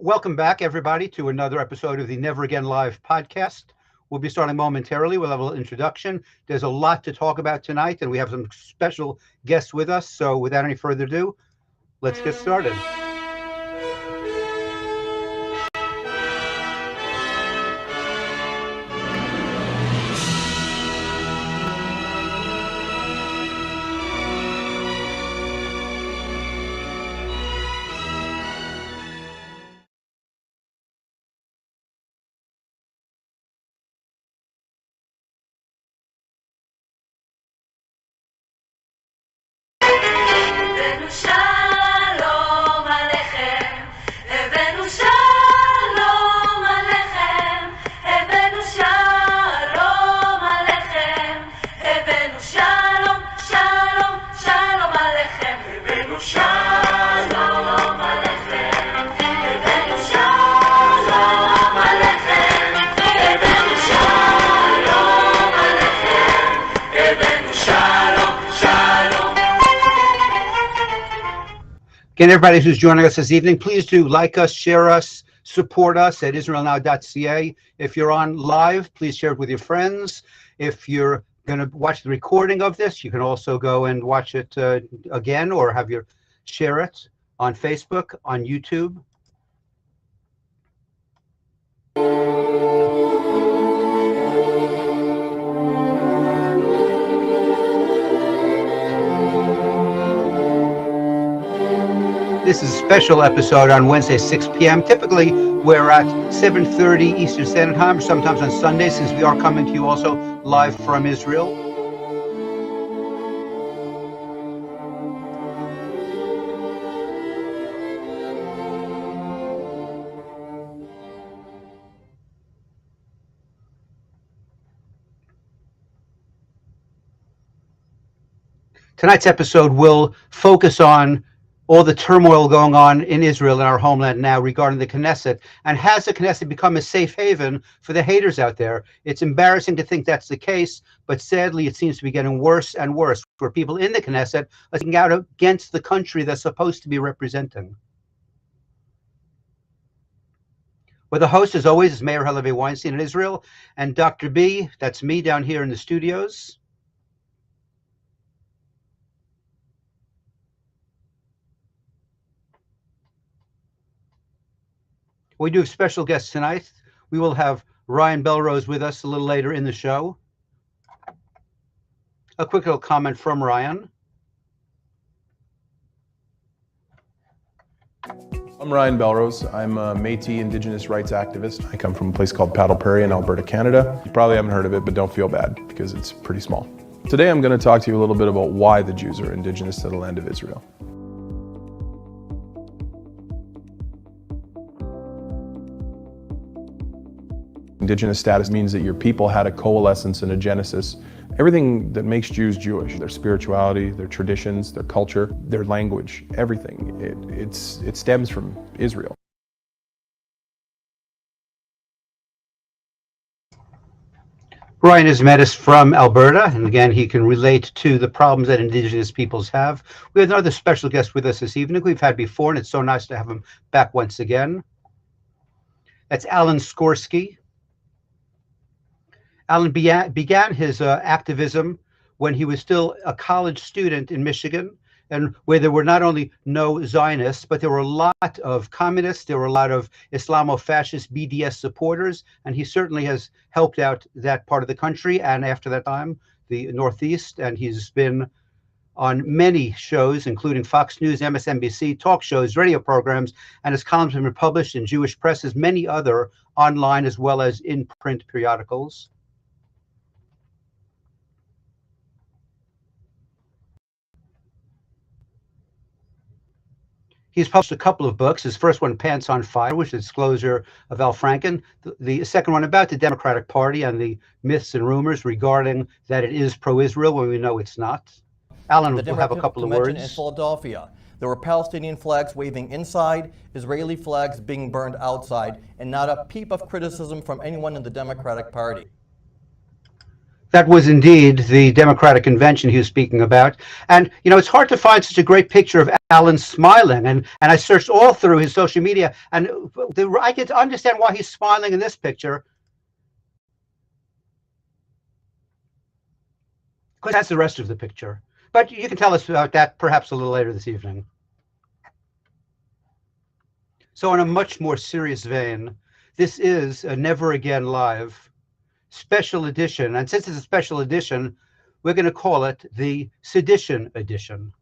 Welcome back, everybody, to another episode of the Never Again Live podcast. We'll be starting momentarily. We'll have a little introduction. There's a lot to talk about tonight, and we have some special guests with us. So without any further ado, let's get started. Again, everybody who's joining us this evening, please do like us, share us, support us at israelnow.ca. If you're on live, please share it with your friends. If you're going to watch the recording of this, you can also go and watch it again, or have your share it on Facebook, on YouTube. This is a special episode on Wednesday, 6 p.m. Typically, we're at 7:30 Eastern Standard Time, sometimes on Sundays, since we are coming to you also live from Israel. Tonight's episode will focus on all the turmoil going on in Israel, in our homeland now, regarding the Knesset. And has the Knesset become a safe haven for the haters out there? It's embarrassing to think that's the case, but sadly, it seems to be getting worse and worse, where people in the Knesset are speaking out against the country they're supposed to be representing. Well, the host, as always, is Meir Halevi Weinstein in Israel, and Dr. B, that's me down here in the studios. We do have special guests tonight. We will have Ryan Bellerose with us a little later in the show. A quick little comment from Ryan. I'm Ryan Bellerose. I'm a Métis Indigenous rights activist. I come from a place called Paddle Prairie in Alberta, Canada. You probably haven't heard of it, but don't feel bad because it's pretty small. Today I'm going to talk to you a little bit about why the Jews are indigenous to the land of Israel. Indigenous status means that your people had a coalescence and a genesis. Everything that makes Jews Jewish, their spirituality, their traditions, their culture, their language, everything, it stems from Israel. Ryan has met us from Alberta, and again, he can relate to the problems that Indigenous peoples have. We have another special guest with us this evening we've had before, and it's so nice to have him back once again. That's Alan Skorski. Alan began his activism when he was still a college student in Michigan, and where there were not only no Zionists, but there were a lot of communists, there were a lot of Islamo-fascist BDS supporters, and he certainly has helped out that part of the country, and after that time, the Northeast, and he's been on many shows, including Fox News, MSNBC, talk shows, radio programs, and his columns have been published in Jewish press, as many other online as well as in print periodicals. He's published a couple of books. His first one, Pants on Fire, which is a disclosure of Al Franken. The second one about the Democratic Party and the myths and rumors regarding that it is pro-Israel when we know it's not. Alan will have a couple of words. In Philadelphia, there were Palestinian flags waving inside, Israeli flags being burned outside, and not a peep of criticism from anyone in the Democratic Party. That was indeed the Democratic convention he was speaking about. And, it's hard to find such a great picture of Alan smiling. And I searched all through his social media, and I can understand why he's smiling in this picture. Because that's the rest of the picture. But you can tell us about that perhaps a little later this evening. So in a much more serious vein, this is a Never Again Live special edition. And since it's a special edition, we're going to call it the Sedition Edition.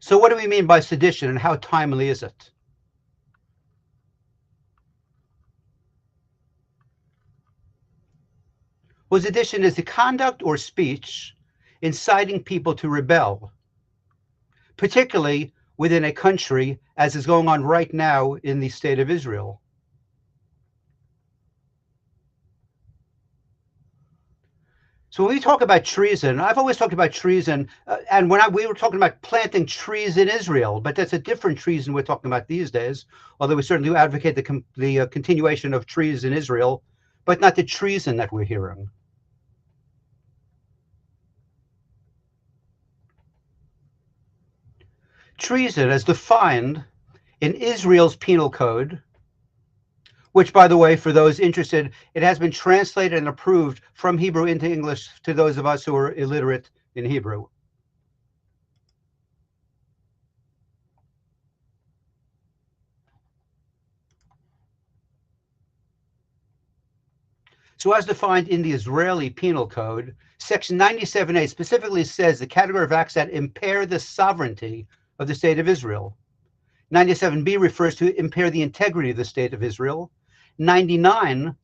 So what do we mean by sedition, and how timely is it? Well, sedition is the conduct or speech inciting people to rebel, particularly within a country, as is going on right now in the state of Israel. So when we talk about treason, I've always talked about treason, and we were talking about planting trees in Israel, but that's a different treason we're talking about these days, although we certainly advocate the continuation of trees in Israel, but not the treason that we're hearing. Treason, as defined in Israel's penal code, which, by the way, for those interested, it has been translated and approved from Hebrew into English to those of us who are illiterate in Hebrew. So as defined in the Israeli Penal Code, Section 97A specifically says the category of acts that impair the sovereignty of the state of Israel. 97B refers to impair the integrity of the state of Israel. 99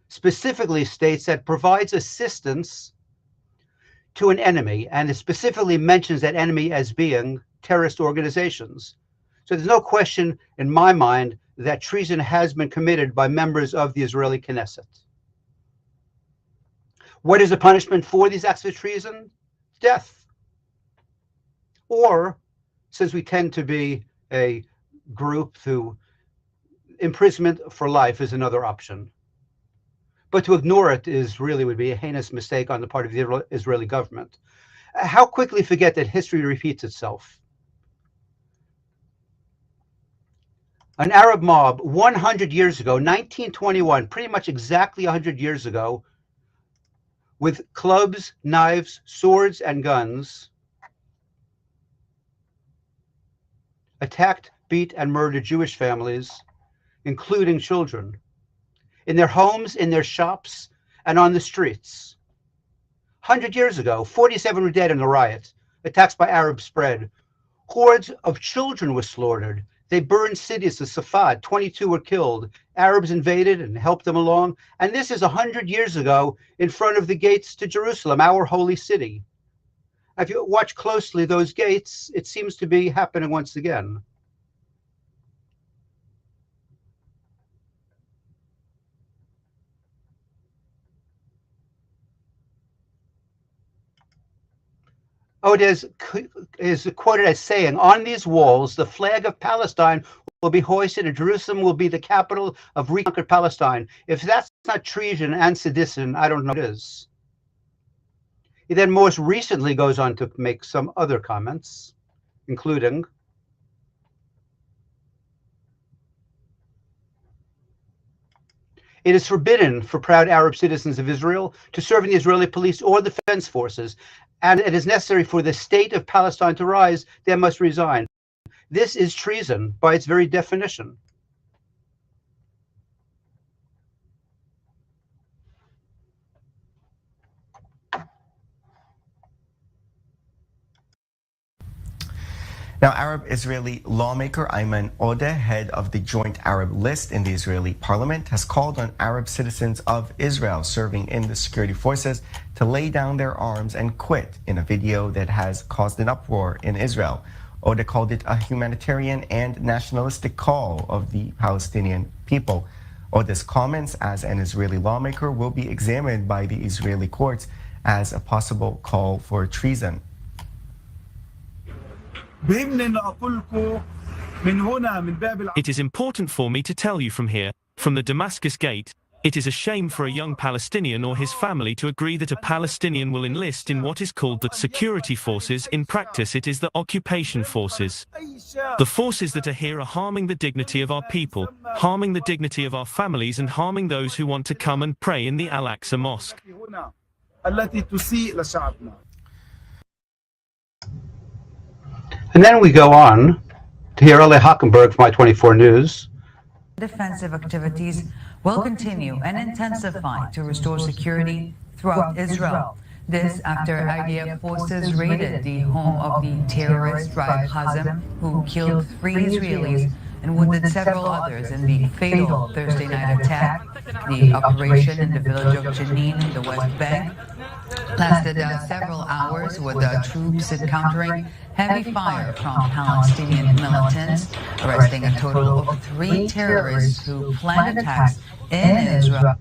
specifically states that provides assistance to an enemy, and it specifically mentions that enemy as being terrorist organizations. So there's no question in my mind that treason has been committed by members of the Israeli Knesset. What is the punishment for these acts of treason? Death. Or, since we tend to be a group who imprisonment for life is another option. But to ignore it would be a heinous mistake on the part of the Israeli government. How quickly forget that history repeats itself. An Arab mob 100 years ago, 1921, pretty much exactly 100 years ago, with clubs, knives, swords, and guns, attacked, beat, and murdered Jewish families, including children, in their homes, in their shops, and on the streets. 100 years ago, 47 were dead in the riot. Attacks by Arabs spread. Hordes of children were slaughtered. They burned cities of Safad. 22 were killed. Arabs invaded and helped them along. And this is 100 years ago in front of the gates to Jerusalem, our holy city. If you watch closely those gates, it seems to be happening once again. Odes is quoted as saying, "On these walls, the flag of Palestine will be hoisted, and Jerusalem will be the capital of reconquered Palestine." If that's not treason and sedition, I don't know what is. He then most recently goes on to make some other comments, including, "It is forbidden for proud Arab citizens of Israel to serve in the Israeli police or defense forces, and it is necessary for the state of Palestine to rise, they must resign." This is treason by its very definition. Now, Arab-Israeli lawmaker Ayman Odeh, head of the Joint Arab List in the Israeli parliament, has called on Arab citizens of Israel serving in the security forces to lay down their arms and quit in a video that has caused an uproar in Israel. Odeh called it a humanitarian and nationalistic call of the Palestinian people. Odeh's comments as an Israeli lawmaker will be examined by the Israeli courts as a possible call for treason. It is important for me to tell you from here, from the Damascus Gate, It is a shame for a young Palestinian or his family to agree that a Palestinian will enlist in what is called the security forces. In practice, it is the occupation forces. The forces that are here are harming the dignity of our people, harming the dignity of our families, and harming those who want to come and pray in the Al-Aqsa Mosque. And then we go on to hear Ale Hockenberg from I-24 News. Defensive activities will continue and intensify to restore security throughout Israel. This after IDF forces raided the home of the terrorist Raed Hazem, who killed 3 Israelis and wounded several others in the fatal Thursday night attack. The operation in the village of Jenin in the West Bank lasted several hours, with troops encountering heavy fire from Palestinian militants, arresting a total of 3 terrorists who planned attacks in Israel.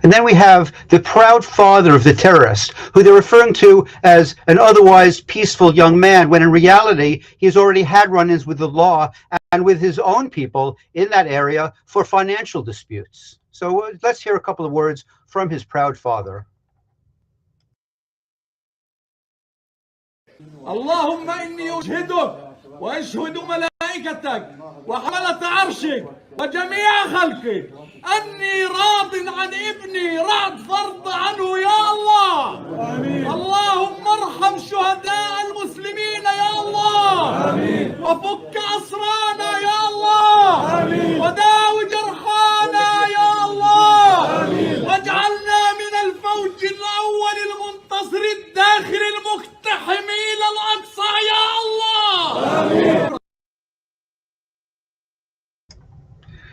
And then we have the proud father of the terrorist, who they're referring to as an otherwise peaceful young man, when in reality, he's already had run-ins with the law and with his own people in that area for financial disputes. So let's hear a couple of words from his proud father. اللهم إني أشهدك وأشهد ملائكتك وحملة عرشك وجميع خلقك أني راض عن ابني رعد فرض عنه يا الله. آمين. اللهم ارحم شهداء المسلمين يا الله. آمين. وفك أسرانا يا الله. آمين. وداوي جرحانا يا الله. آمين. واجعلنا من الفوج الأول المنتصر الداخل المقتحم إلى الأقصى يا الله. آمين.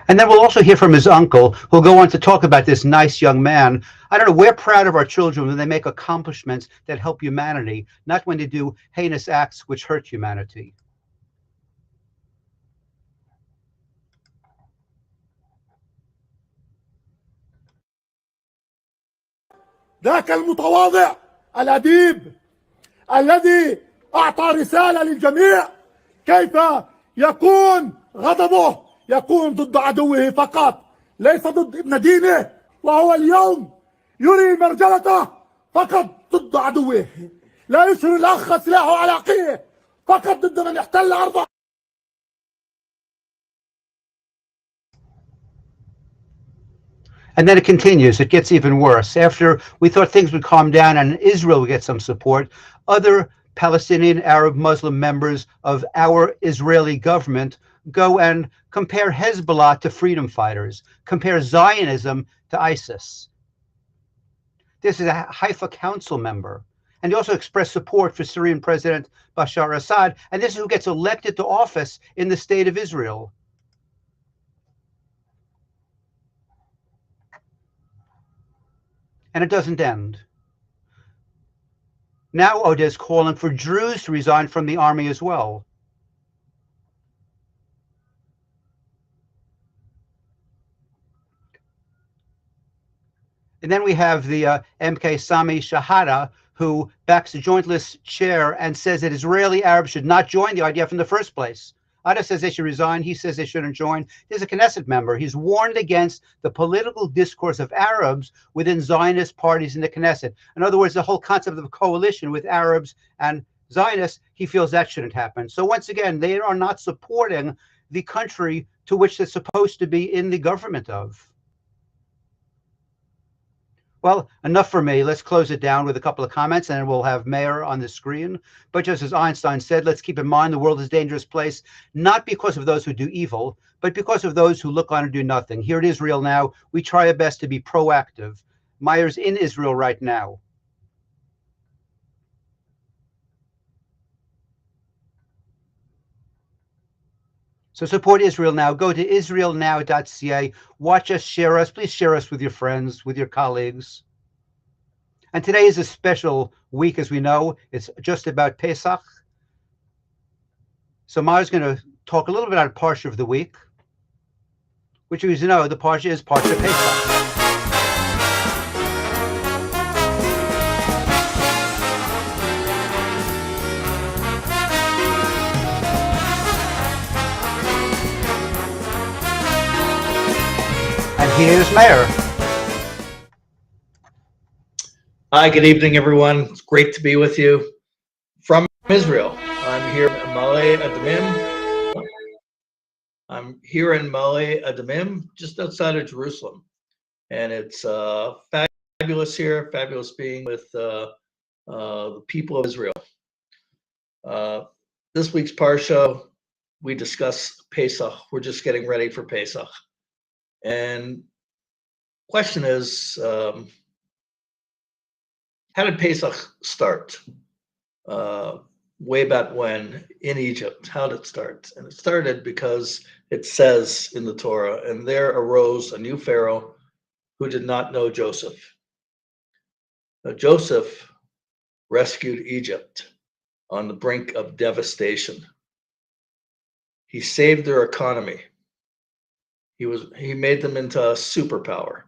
And then we'll also hear from his uncle, who'll go on to talk about this nice young man. I don't know, we're proud of our children when they make accomplishments that help humanity, not when they do heinous acts which hurt humanity. ذاك المتواضع الأديب الذي أعطى رسالة للجميع كيف يكون غضبه يكون ضد عدوه فقط، ليس ضد ابن دينه، وهو اليوم يري مرجلته فقط ضد عدوه، لا يشهر الأخ سلاحه على أخيه فقط ضد من احتل أرضه. And then it continues. It gets even worse. After we thought things would calm down and Israel would get some support, other Palestinian Arab Muslim members of our Israeli government go and compare Hezbollah to freedom fighters, compare Zionism to ISIS. This is a Haifa council member. And they also express support for Syrian President Bashar Assad. And this is who gets elected to office in the state of Israel. And it doesn't end. Now Odeh's calling for Druze to resign from the army as well. And then we have the MK Sami Shahada, who backs the Joint List chair and says that Israeli Arabs should not join the IDF in the first place. Ada says they should resign. He says they shouldn't join. There's a Knesset member. He's warned against the political discourse of Arabs within Zionist parties in the Knesset. In other words, the whole concept of a coalition with Arabs and Zionists, he feels that shouldn't happen. So once again, they are not supporting the country to which they're supposed to be in the government of. Well, enough for me. Let's close it down with a couple of comments, and we'll have Meir on the screen. But just as Einstein said, let's keep in mind the world is a dangerous place, not because of those who do evil, but because of those who look on and do nothing. Here at Israel Now, we try our best to be proactive. Meir's in Israel right now. So support Israel Now. Go to israelnow.ca. Watch us, share us. Please share us with your friends, with your colleagues. And today is a special week, as we know. It's just about Pesach. So Meir's going to talk a little bit about Parsha of the week, which, as you know, the Parsha is Parsha Pesach. here's Meir. Hi, good evening, everyone. It's great to be with you from Israel. I'm here in Ma'ale Adumim. I'm here in Ma'ale Adumim, just outside of Jerusalem, and it's fabulous here. Fabulous being with the people of Israel. This week's Parsha, we discuss Pesach. We're just getting ready for Pesach, and question is, how did Pesach start? Way back when in Egypt, how did it start? And it started because it says in the Torah, and there arose a new Pharaoh who did not know Joseph. Now, Joseph rescued Egypt on the brink of devastation. He saved their economy. He made them into a superpower.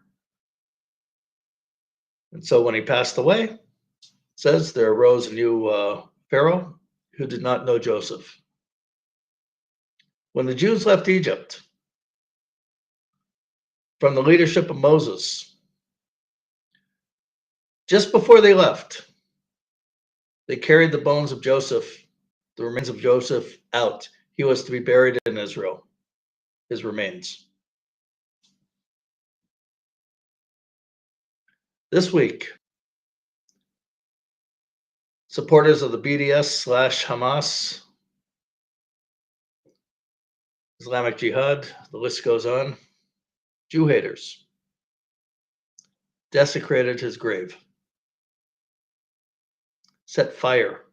And so when he passed away, it says there arose a new Pharaoh who did not know Joseph. When the Jews left Egypt from the leadership of Moses, just before they left, they carried the bones of Joseph, the remains of Joseph, out. He was to be buried in Israel, his remains. This week, supporters of the BDS/Hamas, Islamic Jihad, the list goes on, Jew haters, desecrated his grave, set fire.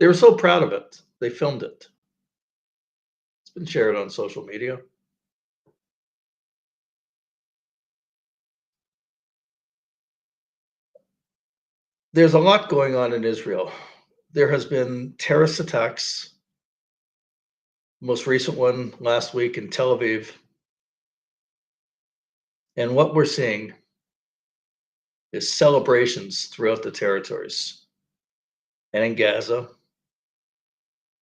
They were so proud of it, they filmed it. It's been shared on social media. There's a lot going on in Israel. There has been terrorist attacks, most recent one last week in Tel Aviv. And what we're seeing is celebrations throughout the territories and in Gaza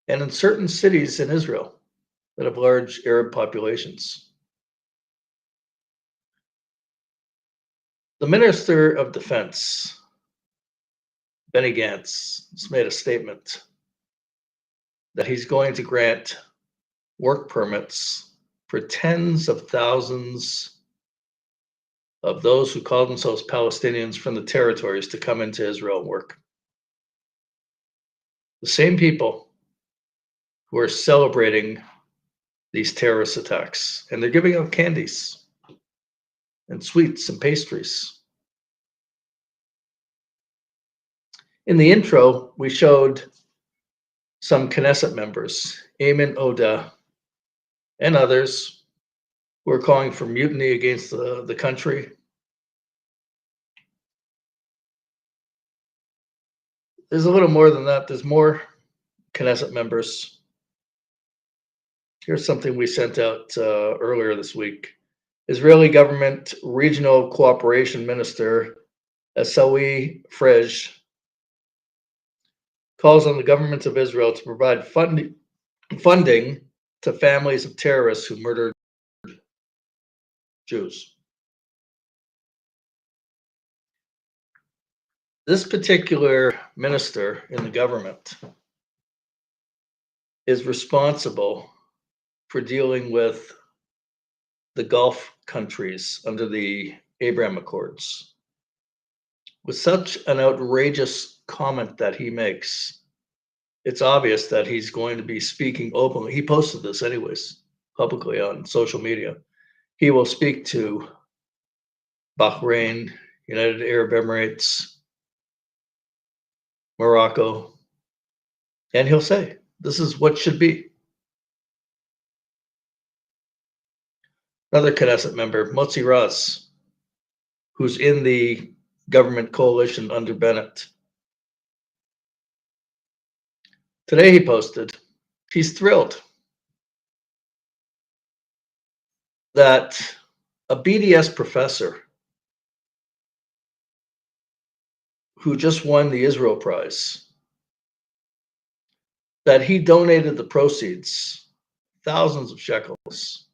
and in certain cities in Israel that have large Arab populations. The Minister of Defense, Benny Gantz, has made a statement that he's going to grant work permits for tens of thousands of those who call themselves Palestinians from the territories to come into Israel and work. The same people who are celebrating these terrorist attacks, and they're giving out candies and sweets and pastries. In the intro, we showed some Knesset members, Ayman Odeh and others, who are calling for mutiny against the country. There's a little more than that. There's more Knesset members. Here's something we sent out earlier this week. Israeli government regional cooperation minister Asawi Frej calls on the government of Israel to provide funding to families of terrorists who murdered Jews. This particular minister in the government is responsible for dealing with the Gulf countries under the Abraham Accords. With such an outrageous comment that he makes, it's obvious that he's going to be speaking openly. He posted this anyways, publicly on social media. He will speak to Bahrain, United Arab Emirates, Morocco, and he'll say, this is what should be. Another Knesset member, Motzi Raz, who's in the government coalition under Bennett. Today he posted, he's thrilled that a BDS professor who just won the Israel Prize, that he donated the proceeds, thousands of shekels,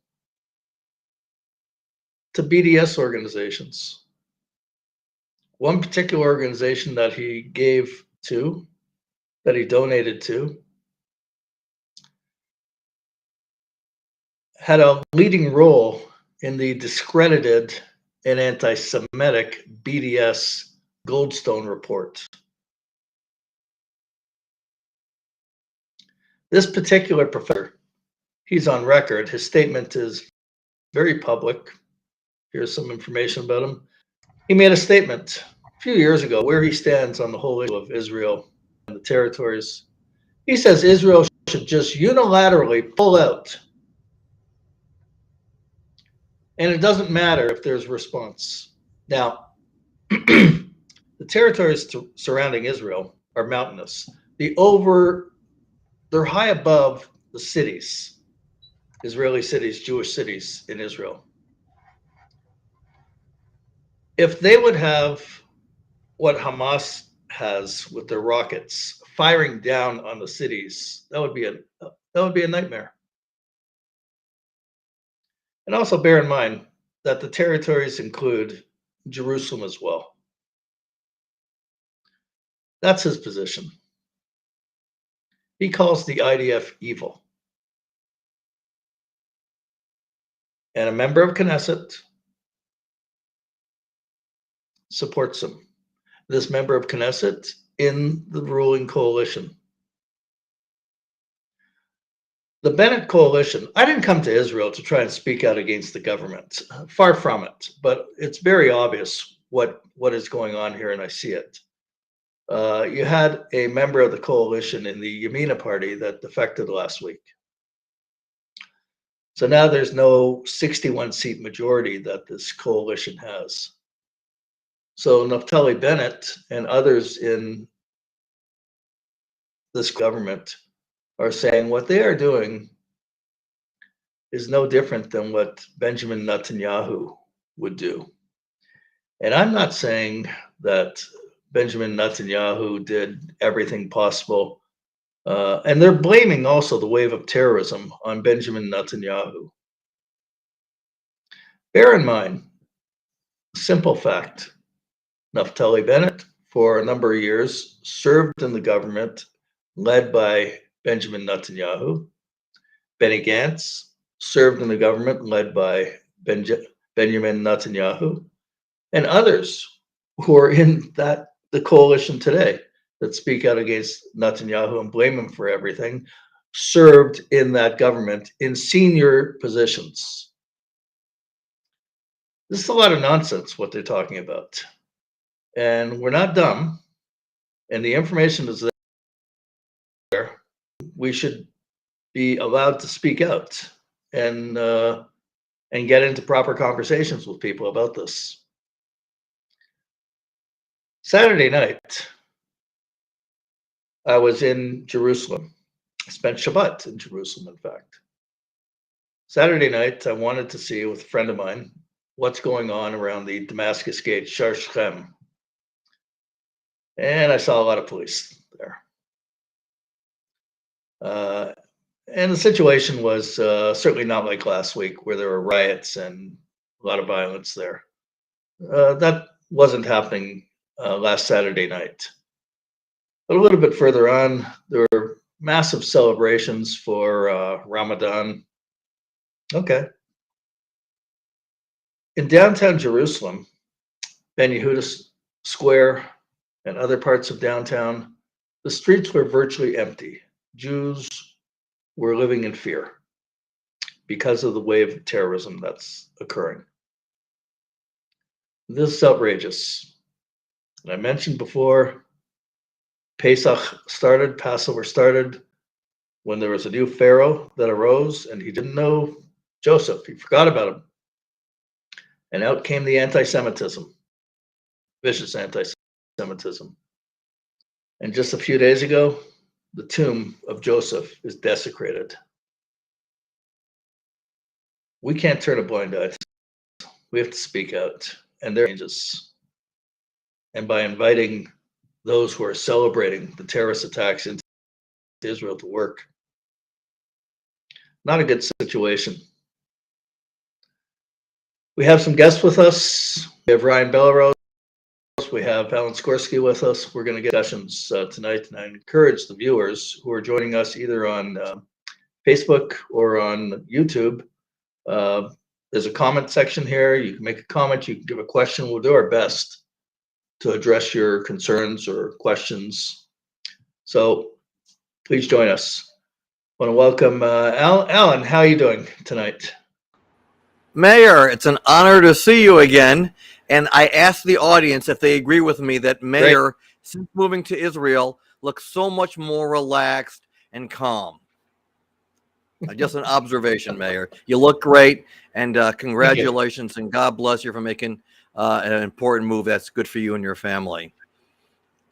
to BDS organizations. One particular organization that he gave to, that he donated to, had a leading role in the discredited and anti-Semitic BDS Goldstone report. This particular professor, he's on record. His statement is very public. Here's some information about him. He made a statement a few years ago where he stands on the whole issue of Israel and the territories. He says Israel should just unilaterally pull out. And it doesn't matter if there's a response. Now, the territories surrounding Israel are mountainous. They're high above the cities, Israeli cities, Jewish cities in Israel. If they would have what Hamas has with their rockets firing down on the cities, that would be a nightmare. And also bear in mind that the territories include Jerusalem as well. That's his position. He calls the IDF evil. And a member of KNESSET supports him. This member of KNESSET in the ruling coalition. The Bennett coalition, I didn't come to Israel to try and speak out against the government. Far from it. But it's very obvious what is going on here, and I see it. You had a member of the coalition in the Yamina party that defected last week. So now there's no 61-seat majority that this coalition has. So Naftali Bennett and others in this government are saying what they are doing is no different than what Benjamin Netanyahu would do. And I'm not saying that Benjamin Netanyahu did everything possible. And they're blaming also the wave of terrorism on Benjamin Netanyahu. Bear in mind, simple fact, Naftali Bennett, for a number of years, served in the government led by Benjamin Netanyahu. Benny Gantz served in the government led by Benjamin Netanyahu. And others who are in the coalition today that speak out against Netanyahu and blame him for everything, served in that government in senior positions. This is a lot of nonsense, what they're talking about. And we're not dumb, and the information is there. We should be allowed to speak out and get into proper conversations with people about this. Saturday night, I was in Jerusalem. I spent Shabbat in Jerusalem, in fact. Saturday night, I wanted to see with a friend of mine what's going on around the Damascus Gate, Shar Shechem. And I saw a lot of police there. And the situation was certainly not like last week, where there were riots and a lot of violence there. That wasn't happening last Saturday night. But a little bit further on, there were massive celebrations for Ramadan. Okay. In downtown Jerusalem, Ben Yehuda Square and other parts of downtown, the streets were virtually empty. Jews were living in fear because of the wave of terrorism that's occurring. This is outrageous. And I mentioned before, Passover started when there was a new pharaoh that arose, and he didn't know Joseph. He forgot about him. And out came the anti-Semitism, vicious anti-Semitism. And just a few days ago, the tomb of Joseph is desecrated. We can't turn a blind eye. We have to speak out, and there are changes. And by inviting those who are celebrating the terrorist attacks into Israel to work, not a good situation. We have some guests with us. We have Ryan Bellerose. We have Alan Skorski with us. We're going to get sessions tonight, and I encourage the viewers who are joining us either on Facebook or on YouTube. There's a comment section here. You can make a comment. You can give a question. We'll do our best to address your concerns or questions. So please join us. I want to welcome Alan. How are you doing tonight? Meir, it's an honor to see you again. And I asked the audience if they agree with me that Meir, since moving to Israel, looks so much more relaxed and calm. Just an observation, Meir. You look great, and congratulations, and God bless you for making an important move that's good for you and your family.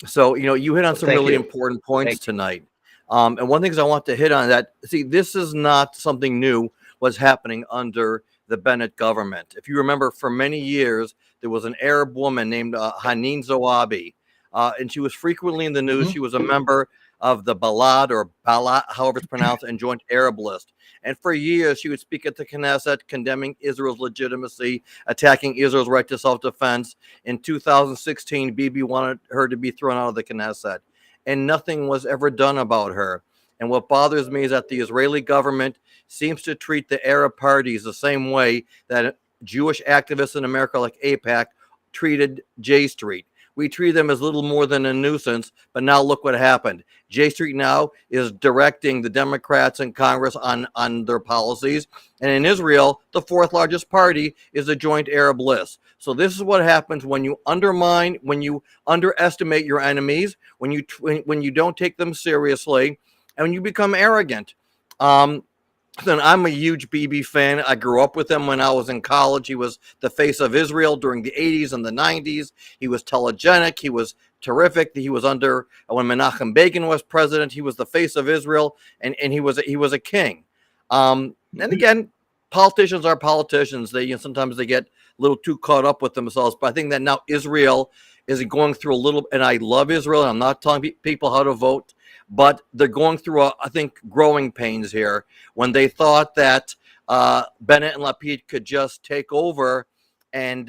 So, you hit on some really important points tonight. And one thing I want to hit on that, see, this is not something new, what's happening under the Bennett government. If you remember, for many years, there was an Arab woman named Haneen Zoabi, and she was frequently in the news. She was a member of the Balad, or Balad, however it's pronounced, and Joint Arab List. And for years, she would speak at the Knesset, condemning Israel's legitimacy, attacking Israel's right to self-defense. In 2016, Bibi wanted her to be thrown out of the Knesset, and nothing was ever done about her. And what bothers me is that the Israeli government seems to treat the Arab parties the same way that Jewish activists in America like AIPAC treated J Street. We treat them as little more than a nuisance, but now look what happened. J Street now is directing the Democrats in Congress on their policies. And in Israel, the fourth largest party is the Joint Arab List. So this is what happens when you undermine, when you underestimate your enemies, when you don't take them seriously, and when you become arrogant. Then I'm a huge Bibi fan. I grew up with him when I was in college. He was the face of Israel during the 80s and the 90s. He was telegenic. He was terrific. He was under, when Menachem Begin was president, he was the face of Israel, and he was a king. And again, politicians are politicians. They sometimes they get a little too caught up with themselves. But I think that now Israel is going through a little, and I love Israel, and I'm not telling people how to vote, but they're going through, I think, growing pains here when they thought that Bennett and Lapid could just take over and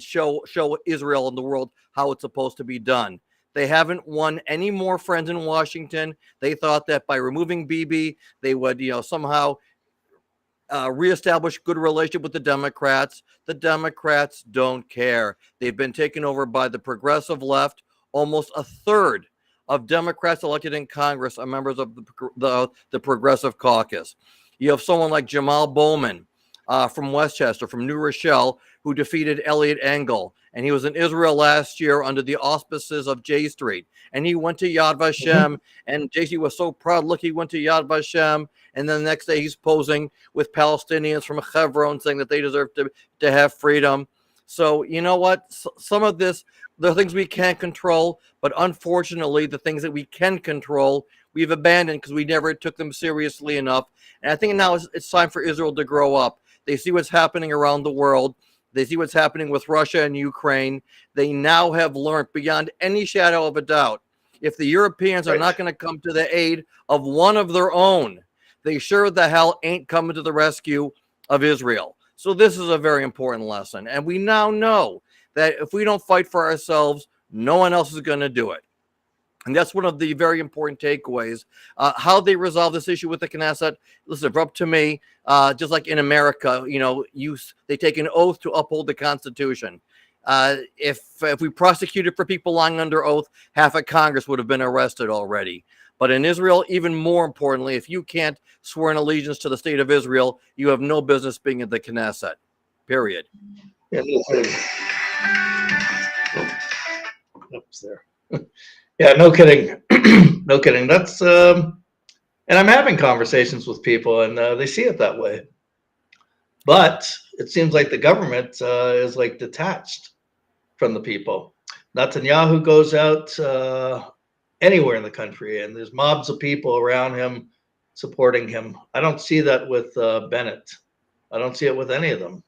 show Israel and the world how it's supposed to be done. They haven't won any more friends in Washington. They thought that by removing Bibi, they would, somehow reestablish good relationship with the Democrats. The Democrats don't care. They've been taken over by the progressive left. Almost a third of Democrats elected in Congress are members of the Progressive Caucus. You have someone like Jamal Bowman from Westchester, from New Rochelle, who defeated Elliot Engel. And he was in Israel last year under the auspices of J Street. And he went to Yad Vashem, and J Street was so proud. Look, he went to Yad Vashem. And then the next day he's posing with Palestinians from Hebron saying that they deserve to have freedom. So you know what? Some of this, the things we can't control, but unfortunately, the things that we can control, we've abandoned because we never took them seriously enough. And I think now it's time for Israel to grow up. They see what's happening around the world. They see what's happening with Russia and Ukraine. They now have learned beyond any shadow of a doubt, if the Europeans are not going to come to the aid of one of their own, they sure the hell ain't coming to the rescue of Israel. So this is a very important lesson. And we now know that if we don't fight for ourselves, no one else is going to do it. And that's one of the very important takeaways. How they resolve this issue with the Knesset, listen, if up to me, just like in America, they take an oath to uphold the Constitution. If we prosecuted for people lying under oath, half of Congress would have been arrested already. But in Israel, even more importantly, if you can't swear an allegiance to the state of Israel, you have no business being in the Knesset, period. Yeah, oops, there. Yeah, no kidding. No kidding. That's, and I'm having conversations with people, and they see it that way. But it seems like the government is like detached from the people. Netanyahu goes out anywhere in the country, and there's mobs of people around him supporting him. I don't see that with Bennett. I don't see it with any of them.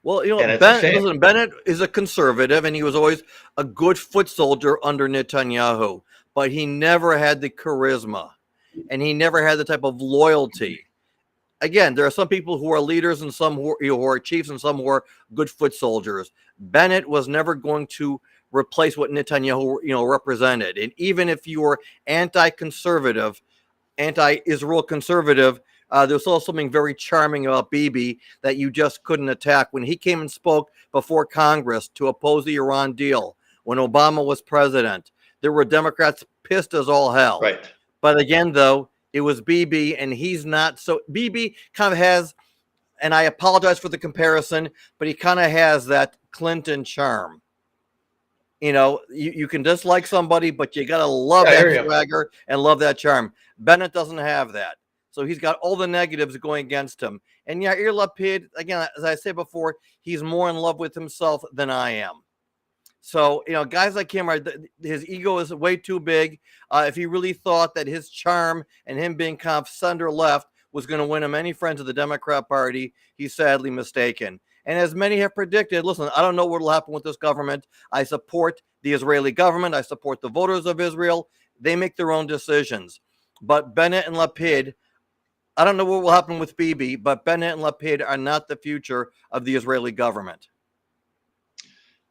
Well, Bennett is a conservative, and he was always a good foot soldier under Netanyahu, but he never had the charisma, and he never had the type of loyalty. again, there are some people who are leaders and some who are chiefs and some who are good foot soldiers. Bennett was never going to replace what Netanyahu, represented. And even if you were anti-conservative, anti-Israel conservative, there's also something very charming about Bibi that you just couldn't attack. When he came and spoke before Congress to oppose the Iran deal, when Obama was president, there were Democrats pissed as all hell. Right. But again, though, it was Bibi, and he's not so. Bibi kind of has, and I apologize for the comparison, but he kind of has that Clinton charm. You can dislike somebody, but you got to love that swagger and love that charm. Bennett doesn't have that. So he's got all the negatives going against him. And Yair Lapid, again, as I said before, he's more in love with himself than I am. So, guys like him, his ego is way too big. If he really thought that his charm and him being kind of center left was going to win him any friends of the Democrat Party, he's sadly mistaken. And as many have predicted, listen, I don't know what will happen with this government. I support the Israeli government. I support the voters of Israel. They make their own decisions. But Bennett and Lapid, I don't know what will happen with Bibi, but Bennett and Lapid are not the future of the Israeli government.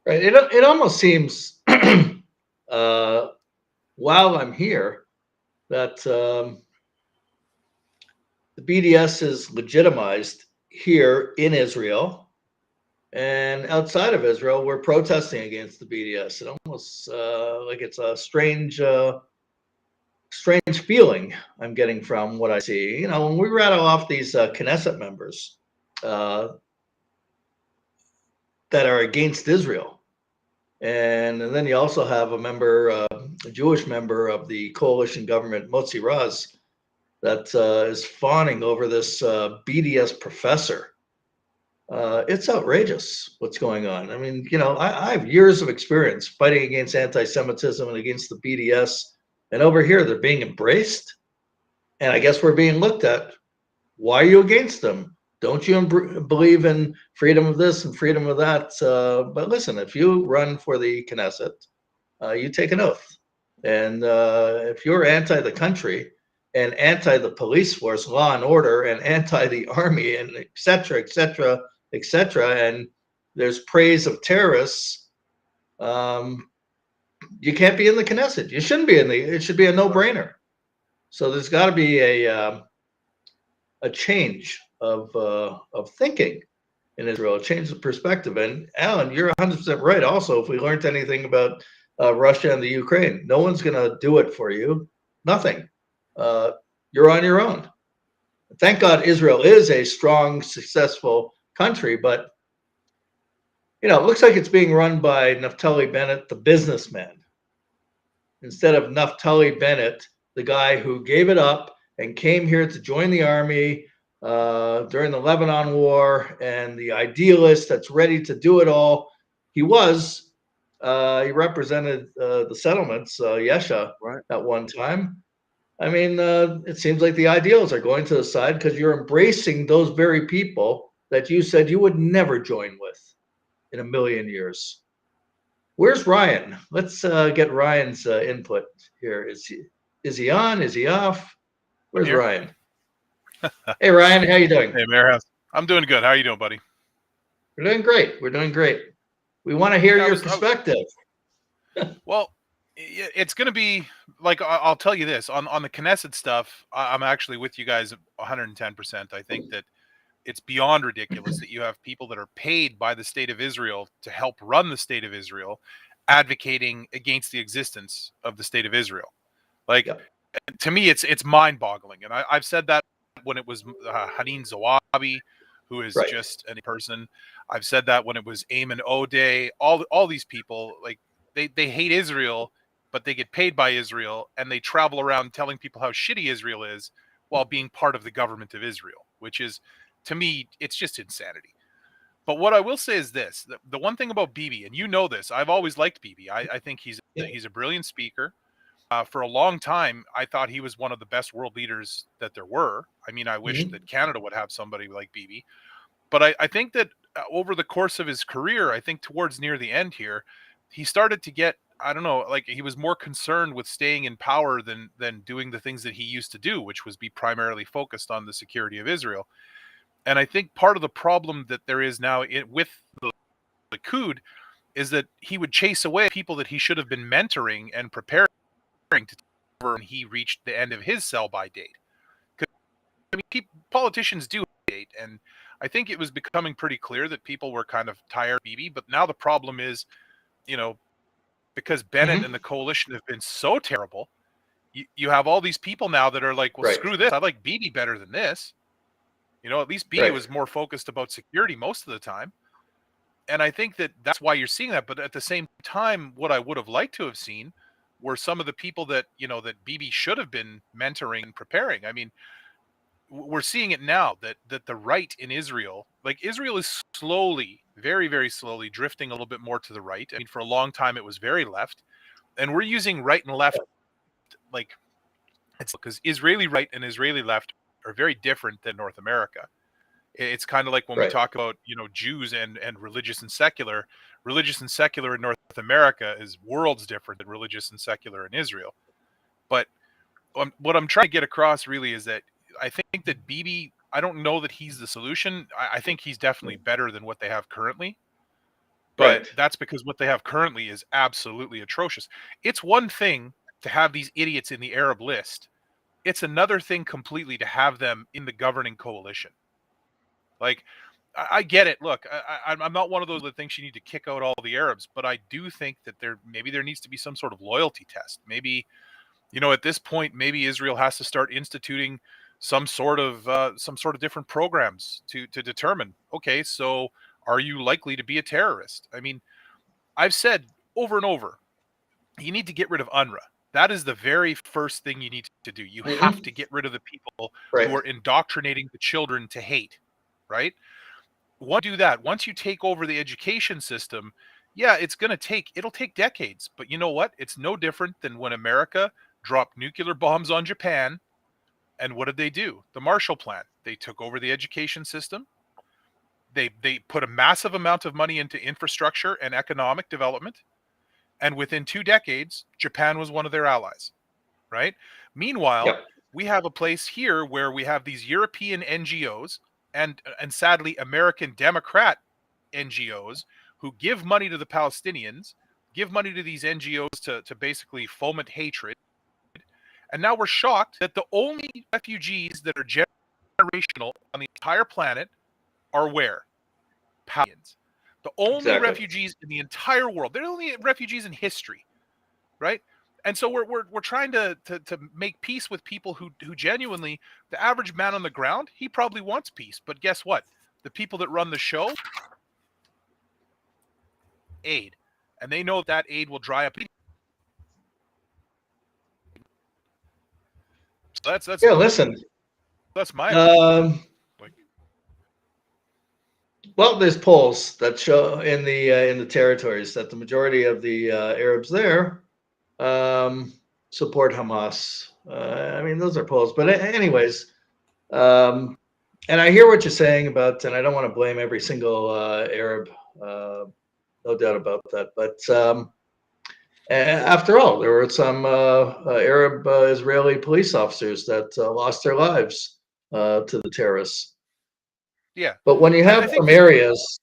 Right. It almost seems, while I'm here, that the BDS is legitimized here in Israel. And outside of Israel, we're protesting against the BDS. It almost like it's a strange feeling I'm getting from what I see. When we rattle off these Knesset members that are against Israel, and then you also have a member, a Jewish member of the coalition government, Motzi Raz, that is fawning over this BDS professor. It's outrageous what's going on. I mean, I have years of experience fighting against anti-Semitism and against the BDS. And over here, they're being embraced. And I guess we're being looked at. Why are you against them? Don't you believe in freedom of this and freedom of that? But listen, if you run for the Knesset, you take an oath. And if you're anti the country and anti the police force, law and order, and anti the army, and et cetera, et cetera, et cetera, and there's praise of terrorists, you can't be in the Knesset. You shouldn't be it should be a no-brainer. So there's got to be a change of thinking in Israel, a change of perspective. And Alan, you're 100% right. Also, if we learned anything about Russia and the Ukraine, no one's going to do it for you. Nothing. You're on your own. Thank God Israel is a strong, successful country, but it looks like it's being run by Naftali Bennett, the businessman, instead of Naftali Bennett, the guy who gave it up and came here to join the army during the Lebanon War, and the idealist that's ready to do it all. He represented the settlements, Yesha, right, at one time. I mean, it seems like the ideals are going to the side because you're embracing those very people that you said you would never join with in a million years. Where's Ryan? Let's get Ryan's input here. Is he on? Is he off? Where's Ryan? Hey, Ryan, how you doing? Hey, Meir. I'm doing good. How are you doing, buddy? We're doing great. We're doing great. We want to hear your perspective. Well, it's going to be like, I'll tell you this on the Knesset stuff. I'm actually with you guys 110%. I think that it's beyond ridiculous that you have people that are paid by the state of Israel to help run the state of Israel, advocating against the existence of the state of Israel. Like, to me, it's mind-boggling. And I've said that when it was Hanin Zawabi, who is just a person. I've said that when it was Ayman Odeh. All these people, like, they hate Israel, but they get paid by Israel, and they travel around telling people how shitty Israel is while being part of the government of Israel, which is, to me, it's just insanity. But what I will say is this: the one thing about Bibi, and you know this, I've always liked Bibi. I think he's a brilliant speaker. For a long time, I thought he was one of the best world leaders that there were. I mean, I wish that Canada would have somebody like Bibi. But I think that over the course of his career, I think towards near the end here, he started to get, I don't know, like he was more concerned with staying in power than doing the things that he used to do, which was be primarily focused on the security of Israel. And I think part of the problem that there is now with the Likud is that he would chase away people that he should have been mentoring and preparing to take over when he reached the end of his sell-by date. I mean, politicians do date, and I think it was becoming pretty clear that people were kind of tired of Bibi. But now the problem is, because Bennett and the coalition have been so terrible, you have all these people now that are like, well, screw this. I like Bibi better than this. At least Bibi was more focused about security most of the time. And I think that's why you're seeing that. But at the same time, what I would have liked to have seen were some of the people that, that Bibi should have been mentoring and preparing. I mean, we're seeing it now that the right in Israel, like Israel is slowly, very, very slowly drifting a little bit more to the right. I mean, for a long time, it was very left. And we're using right and left, like, it's because Israeli right and Israeli left are very different than North America. It's kind of like when we talk about, Jews and religious and secular. Religious and secular in North America is worlds different than religious and secular in Israel. But what I'm trying to get across really is that I think that Bibi, I don't know that he's the solution. I think he's definitely better than what they have currently. But that's because what they have currently is absolutely atrocious. It's one thing to have these idiots in the Arab list. It's another thing completely to have them in the governing coalition. Like, I get it. Look, I'm not one of those that thinks you need to kick out all the Arabs, but I do think that maybe there needs to be some sort of loyalty test. Maybe, at this point, maybe Israel has to start instituting some sort of different programs to determine, okay, so are you likely to be a terrorist? I mean, I've said over and over, you need to get rid of UNRWA. That is the very first thing you need to do. You have to get rid of the people who are indoctrinating the children to hate, right? Once you do that, once you take over the education system, yeah, it'll take decades. But you know what? It's no different than when America dropped nuclear bombs on Japan. And what did they do? The Marshall Plan. They took over the education system. They put a massive amount of money into infrastructure and economic development. And within 2 decades, Japan was one of their allies, right? Meanwhile, we have a place here where we have these European NGOs and sadly American Democrat NGOs who give money to the Palestinians, give money to these NGOs to basically foment hatred. And now we're shocked that the only refugees that are generational on the entire planet are where? Palestinians. The only refugees in the entire world. They're the only refugees in history, right? And so we're trying to make peace with people who genuinely, the average man on the ground, he probably wants peace. But guess what? The people that run the show, aid. And they know that aid will dry up. So that's listen. That's my well, there's polls that show in the territories that the majority of the Arabs there support Hamas. I mean, those are polls, but anyways, and I hear what you're saying about, and I don't want to blame every single Arab, no doubt about that. But after all, there were some Arab Israeli police officers that lost their lives to the terrorists. Yeah. But when you have from areas,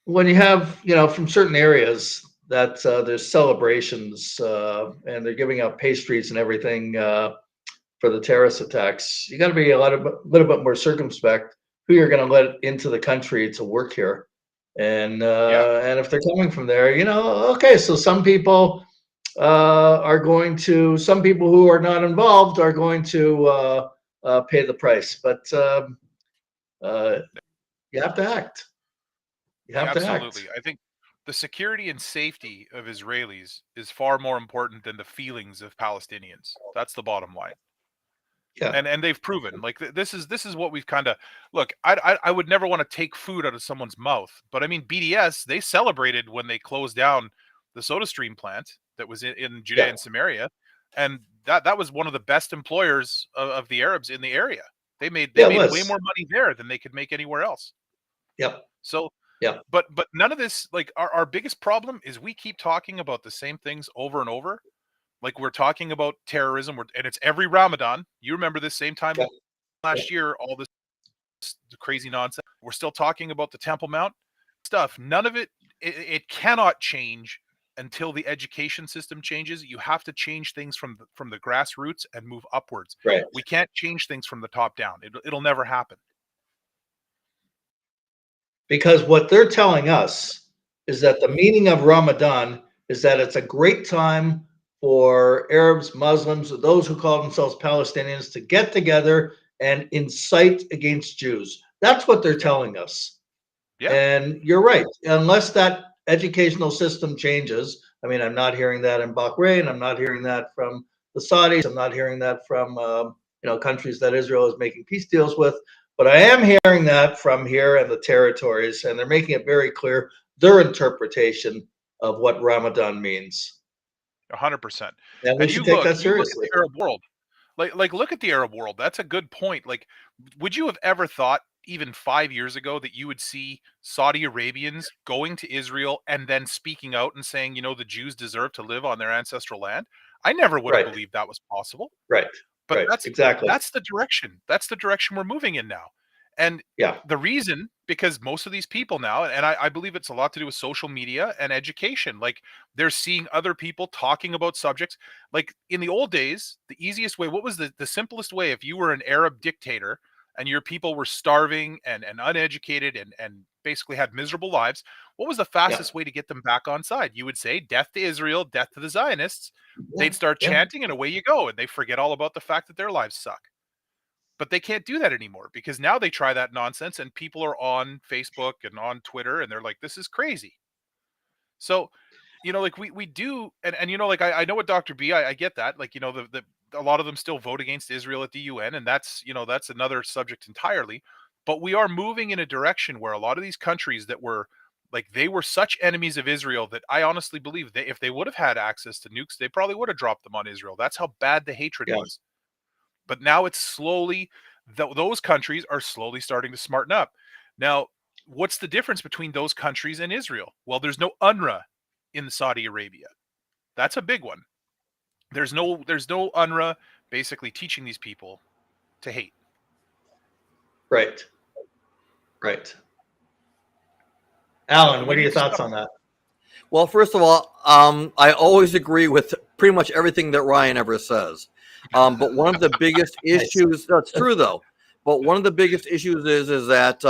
from certain areas that there's celebrations and they're giving out pastries and everything for the terrorist attacks, you got to be a little bit more circumspect who you're going to let into the country to work here. And if they're coming from there, okay, so some people some people who are not involved are going to pay the price. But you have to act. Absolutely. I think the security and safety of Israelis is far more important than the feelings of Palestinians. That's the bottom line. Yeah. And they've proven, like, this is what we've kind of look. I would never want to take food out of someone's mouth, but I mean, BDS, they celebrated when they closed down the SodaStream plant that was in Judea and Samaria, and that was one of the best employers of the Arabs in the area. They made way more money there than they could make anywhere else. Yep. So but none of this, like, our biggest problem is we keep talking about the same things over and over. Like, we're talking about terrorism, and it's every Ramadan. You remember this same time last year, all this crazy nonsense. We're still talking about the Temple Mount stuff. None of it cannot change until the education system changes. You have to change things from the grassroots and move upwards. Right. We can't change things from the top down. It'll never happen. Because what they're telling us is that the meaning of Ramadan is that it's a great time for Arabs, Muslims, those who call themselves Palestinians to get together and incite against Jews. That's what they're telling us. Yeah. And you're right. Unless that educational system changes, I mean, I'm not hearing that in Bahrain. I'm not hearing that from the Saudis. I'm not hearing that from countries that Israel is making peace deals with. But I am hearing that from here and the territories, and they're making it very clear their interpretation of what Ramadan means. 100%. And we should take that seriously. Look at the Arab world. Like look at the Arab world. That's a good point. Like, would you have ever thought even 5 years ago that you would see Saudi Arabians going to Israel and then speaking out and saying, the Jews deserve to live on their ancestral land? I never would have believed that was possible. Right. But right. that's exactly the direction. That's the direction we're moving in now. And the reason, because most of these people now, and I believe it's a lot to do with social media and education, like they're seeing other people talking about subjects. Like in the old days, the easiest way, what was the simplest way if you were an Arab dictator and your people were starving and uneducated and basically had miserable lives, what was the fastest way to get them back on side? You would say, death to Israel, death to the Zionists. They'd start chanting and away you go. And they forget all about the fact that their lives suck. But they can't do that anymore because now they try that nonsense and people are on Facebook and on Twitter and they're like, this is crazy. So, like we do, and like I know what Dr. B, I get that. Like, a lot of them still vote against Israel at the UN, and that's another subject entirely. But we are moving in a direction where a lot of these countries that were like, they were such enemies of Israel that I honestly believe that if they would have had access to nukes, they probably would have dropped them on Israel. That's how bad the hatred was. But now it's slowly, those countries are slowly starting to smarten up. Now, what's the difference between those countries and Israel? Well, there's no UNRWA in Saudi Arabia. That's a big one. There's no UNRWA basically teaching these people to hate. Right. Alan, what are your thoughts on that? Well, first of all, I always agree with pretty much everything that Ryan ever says. But one of the biggest issues, that's true though, but one of the biggest issues is that,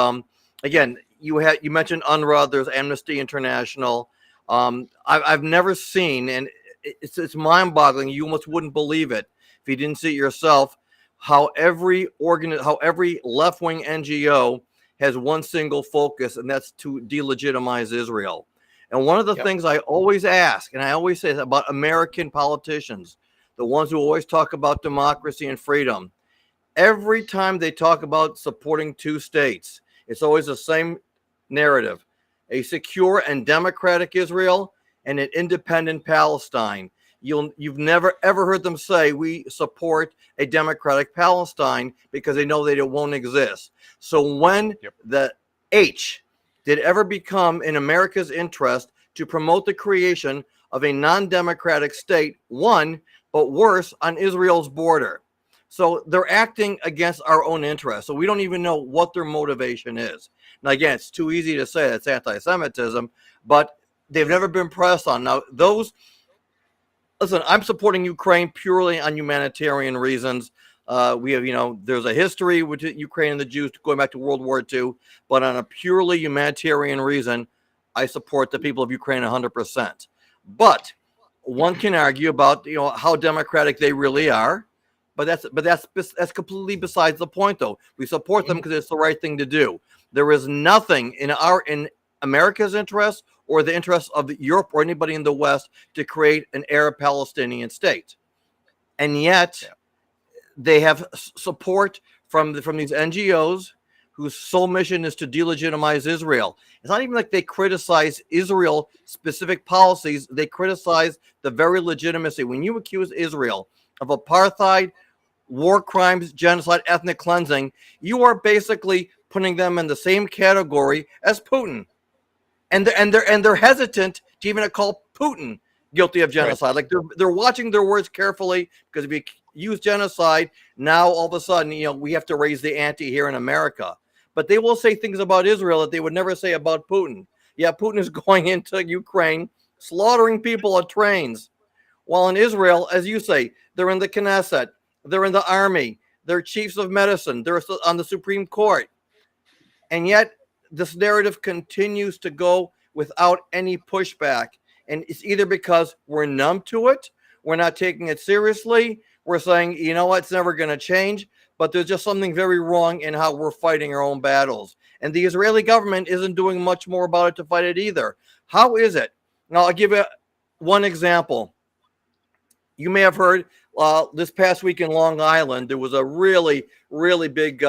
again, you mentioned UNRWA, there's Amnesty International. I've never seen, and it's mind-boggling, you almost wouldn't believe it if you didn't see it yourself, how every left-wing NGO has one single focus, and that's to delegitimize Israel. And one of the things I always ask, and I always say about American politicians, the ones who always talk about democracy and freedom, every time they talk about supporting two states, it's always the same narrative: a secure and democratic Israel and an independent Palestine. You've never ever heard them say we support a democratic Palestine, because they know that it won't exist. So when the H did ever become in America's interest to promote the creation of a non-democratic state, one, but worse, on Israel's border? So they're acting against our own interests. So we don't even know what their motivation is. Now, again, it's too easy to say it's anti-Semitism, but they've never been pressed on. Now, listen, I'm supporting Ukraine purely on humanitarian reasons. We have, there's a history with Ukraine and the Jews going back to World War II, but on a purely humanitarian reason, I support the people of Ukraine 100%. But one can argue about, how democratic they really are, but that's completely besides the point, though. We support them because it's the right thing to do. There is nothing in America's interest or the interest of Europe or anybody in the West to create an Arab Palestinian state, and yet they have support from these NGOs whose sole mission is to delegitimize Israel. It's not even like they criticize Israel specific policies. They criticize the very legitimacy. When you accuse Israel of apartheid, war crimes, genocide, ethnic cleansing, you are basically putting them in the same category as Putin. And they're hesitant to even call Putin guilty of genocide. Like they're watching their words carefully, because if you use genocide, now all of a sudden, we have to raise the ante here in America. but they will say things about Israel that they would never say about Putin. Yeah, Putin is going into Ukraine, slaughtering people at trains. While in Israel, as you say, they're in the Knesset, they're in the army, they're chiefs of medicine, they're on the Supreme Court. And yet this narrative continues to go without any pushback. And it's either because we're numb to it, we're not taking it seriously, we're saying, you know what, it's never going to change, but there's just something very wrong in how we're fighting our own battles. And the Israeli government isn't doing much more about it to fight it either. How is it? Now, I'll give you one example. You may have heard this past week in Long Island, there was a really, really big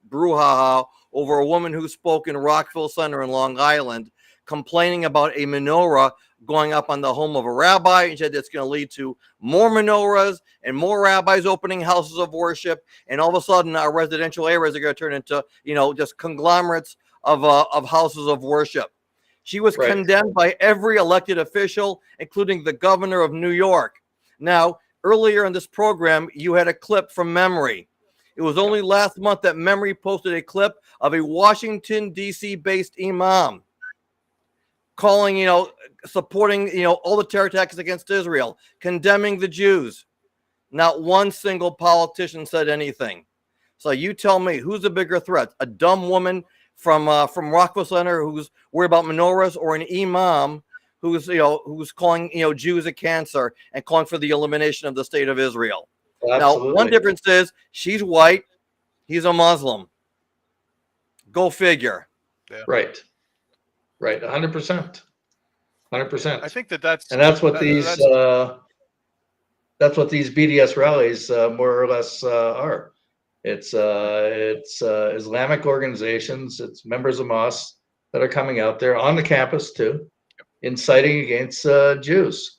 brouhaha over a woman who spoke in Rockville Center in Long Island, complaining about a menorah going up on the home of a rabbi, and said that's going to lead to more menorahs and more rabbis opening houses of worship, and all of a sudden our residential areas are going to turn into, you know, just conglomerates of houses of worship. She was condemned by every elected official, including the governor of New York. Now, earlier in this program, you had a clip from Memory. It was only last month that Memory posted a clip of a Washington, D.C. based imam calling, you know, supporting, you know, all the terror attacks against Israel, condemning the Jews. Not one single politician said anything. So you tell me, who's the bigger threat? A dumb woman from Rockville Center who's worried about menorahs, or an imam who's, you know, who's calling, you know, Jews a cancer and calling for the elimination of the state of Israel? Absolutely. Now, one difference is she's white, he's a Muslim. Go figure. Yeah. Right. 100%. 100%. I think that's what these BDS rallies more or less are. It's Islamic organizations, it's members of mosques that are coming out there on the campus too, inciting against Jews.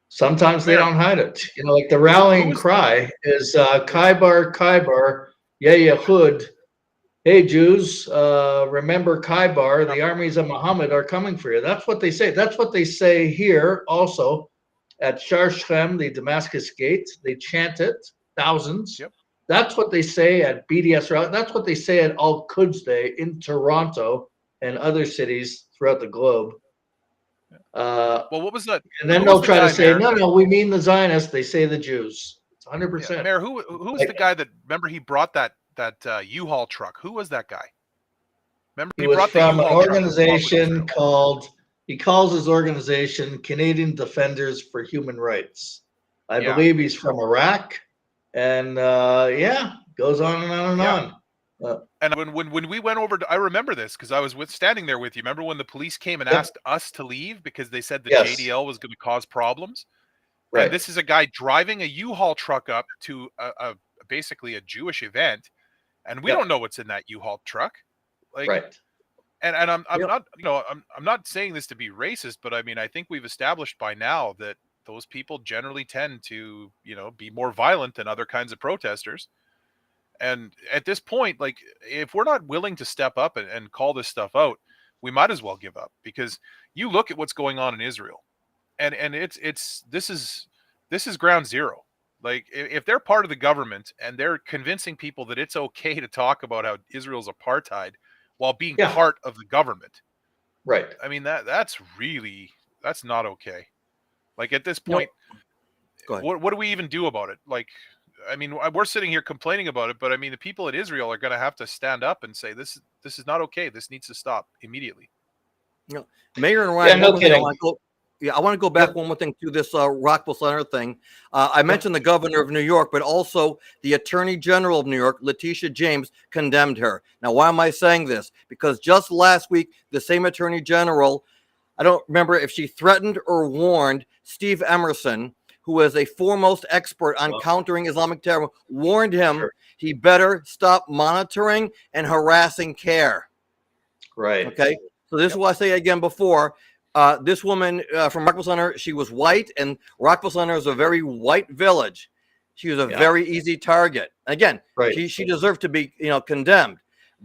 Sometimes they don't hide it. You know, like the rallying cry is Kaibar, Kaibar, Yehud. Hey, Jews, remember Kaibar, the armies of Muhammad are coming for you. That's what they say. That's what they say here also at Shar Shem, the Damascus Gate. They chant it, thousands. Yep. That's what they say at BDS rally. That's what they say at Al-Quds Day in Toronto and other cities throughout the globe. Well, what was that? And then they'll try to say, no, we mean the Zionists. They say the Jews. It's 100%. Yeah, Meir, who was the guy that, remember, he brought that U-Haul truck? Who was that guy? Remember, he was from an organization called, he calls his organization Canadian Defenders for Human Rights. I believe he's from Iraq, and goes on and on and on. And when we went over, I remember this because I was standing there with you. Remember when the police came and asked us to leave because they said the JDL was going to cause problems? Right. And this is a guy driving a U-Haul truck up to basically a Jewish event, and we don't know what's in that U-Haul truck. Like, and I'm not, you know, I'm not saying this to be racist, but I mean, I think we've established by now that those people generally tend to, you know, be more violent than other kinds of protesters. And at this point, like, if we're not willing to step up and call this stuff out, we might as well give up, because you look at what's going on in Israel, and this is ground zero. Like, if they're part of the government and they're convincing people that it's okay to talk about how Israel's apartheid while being part of the government, right? I mean, that's not okay. Like, at this point, what do we even do about it? Like, I mean, we're sitting here complaining about it, but I mean, the people in Israel are going to have to stand up and say, this is not okay. This needs to stop immediately. You know, Meir and Ryan, I want to go back one more thing to this Rockville Center thing. I mentioned the governor of New York, but also the attorney general of New York, Letitia James, condemned her. Now, why am I saying this? Because just last week, the same attorney general, I don't remember if she threatened or warned Steve Emerson, who is a foremost expert on countering Islamic terror, warned him he better stop monitoring and harassing CARE. Right. Okay. So this is what I say again before. This woman from Rockville Center, she was white, and Rockville Center is a very white village. She was a very easy target. Again, she deserved to be, you know, condemned.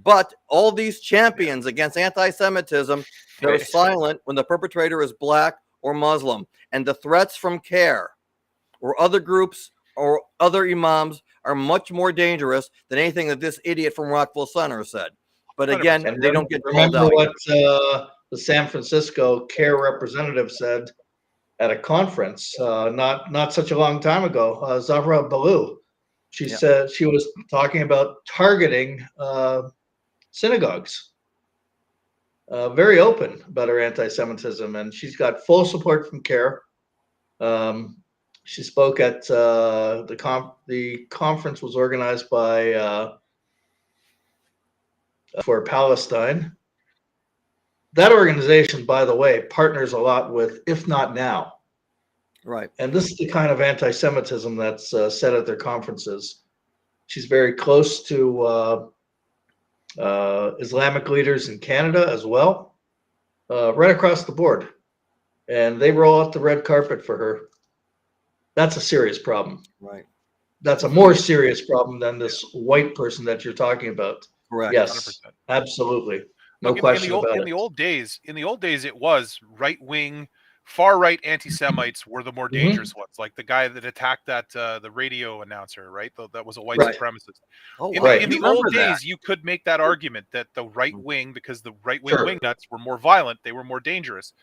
But all these champions against anti-Semitism, they're silent when the perpetrator is black or Muslim. And the threats from CARE or other groups or other imams are much more dangerous than anything that this idiot from Rockville Center said. But again, 100%. they don't get called Remember out. what the San Francisco CARE representative said at a conference not such a long time ago. Zahra Baloo, she Yeah. said she was talking about targeting synagogues. Very open about her anti-Semitism, and she's got full support from CARE. She spoke at the conference was organized by for Palestine. That organization, by the way, partners a lot with If Not Now. Right. And this is the kind of anti-Semitism that's said at their conferences. She's very close to Islamic leaders in Canada as well, right across the board. And they roll out the red carpet for her. That's a serious problem. Right. That's a more serious problem than this white person that you're talking about. Correct. Yes, 100%. absolutely. No Look, question about in it. the old days, it was right wing, far right anti-Semites were the more dangerous ones. Like the guy that attacked that the radio announcer, right? That was a white Right. supremacist. Oh, In wow. the, I in the remember old that. days, you could make that argument that the right wing, because the right wing Sure. wing nuts were more violent, they were more dangerous.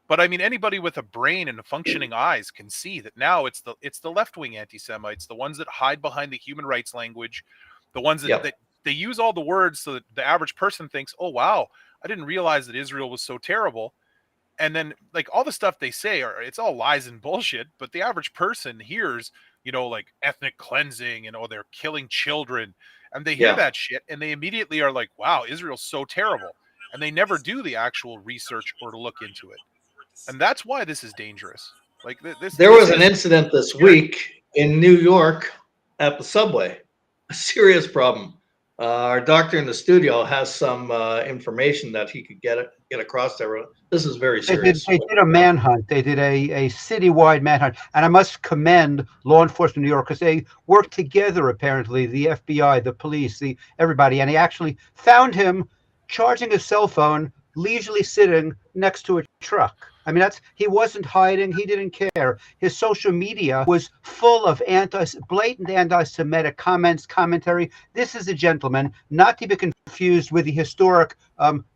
But I mean, anybody with a brain and functioning eyes can see that now it's the left wing anti-Semites, the ones that hide behind the human rights language, the ones that, Yep. that they use all the words so that the average person thinks, oh wow, I didn't realize that Israel was so terrible. And then like all the stuff they say it's all lies and bullshit, but the average person hears, like ethnic cleansing and they're killing children, and they hear Yeah. that shit and they immediately are like, wow, Israel's so terrible. And they never do the actual research or to look into it. And that's why this is dangerous. Like this. There this was an is incident this scary. week in New York at the subway. A serious problem. Our doctor in the studio has some information that he could get across to everyone. This is very serious. They did a manhunt. They did a citywide manhunt. And I must commend law enforcement in New York because they worked together, apparently, the FBI, the police, everybody. And he actually found him charging his cell phone, leisurely sitting next to a truck. I mean, he wasn't hiding. He didn't care. His social media was full of blatant anti-Semitic comments, commentary. This is a gentleman, not to be confused with the historic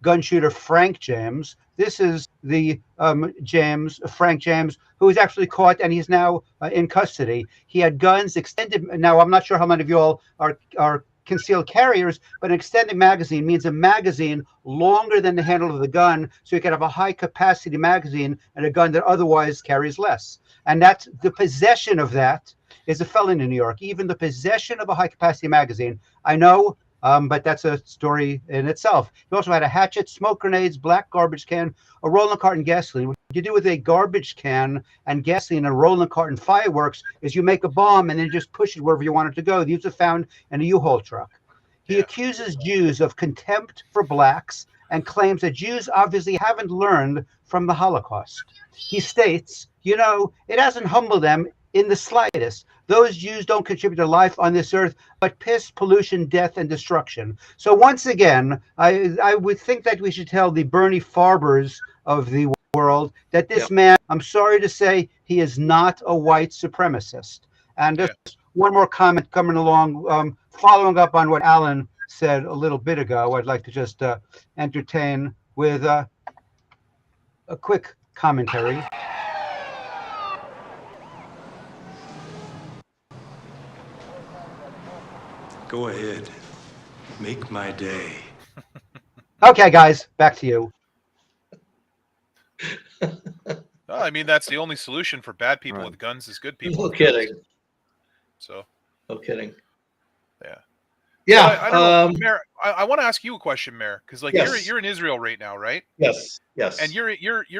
gun shooter Frank James. This is the Frank James, who was actually caught and he's now in custody. He had guns extended. Now, I'm not sure how many of you all are concealed carriers, but an extended magazine means a magazine longer than the handle of the gun, so you can have a high capacity magazine and a gun that otherwise carries less. And that's the possession of that is a felony in New York. Even the possession of a high capacity magazine, I know, but that's a story in itself. He also had a hatchet, smoke grenades, black garbage can, a rolling carton gasoline. What you do with a garbage can and gasoline and a rolling carton fireworks is you make a bomb and then just push it wherever you want it to go. These are found in a U-Haul truck. He accuses Jews of contempt for blacks and claims that Jews obviously haven't learned from the Holocaust. He states, it hasn't humbled them in the slightest. Those Jews don't contribute to life on this earth, but piss, pollution, death, and destruction. So once again, I would think that we should tell the Bernie Farbers of the world that this man, I'm sorry to say, he is not a white supremacist. And just one more comment coming along, following up on what Alan said a little bit ago, I'd like to just entertain with a quick commentary. Go ahead. Make my day. Okay, guys, back to you. Well, I mean, that's the only solution for bad people with guns is good people. No kidding. So. No kidding. Yeah. Yeah. I don't know, Meir, I want to ask you a question, Meir, because like you're in Israel right now, right? Yes. Yes. And you're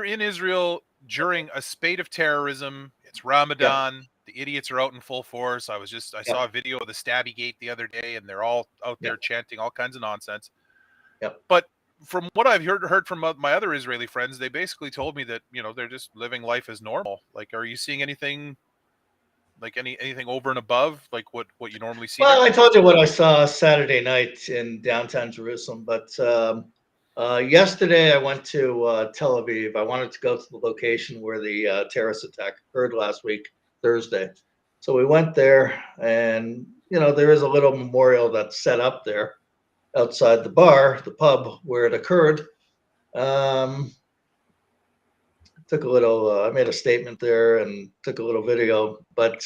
in Israel during a spate of terrorism. It's Ramadan. Yeah. The idiots are out in full force. I saw a video of the Stabby Gate the other day, and they're all out there chanting all kinds of nonsense. Yep. But from what I've heard from my other Israeli friends, they basically told me that they're just living life as normal. Like, are you seeing anything? Like anything over and above like what you normally see? Well, I told you what I saw Saturday night in downtown Jerusalem, but yesterday I went to Tel Aviv. I wanted to go to the location where the terrorist attack occurred last week, Thursday. So we went there, and there is a little memorial that's set up there. outside the bar, the pub where it occurred. Took a little, I made a statement there and took a little video, but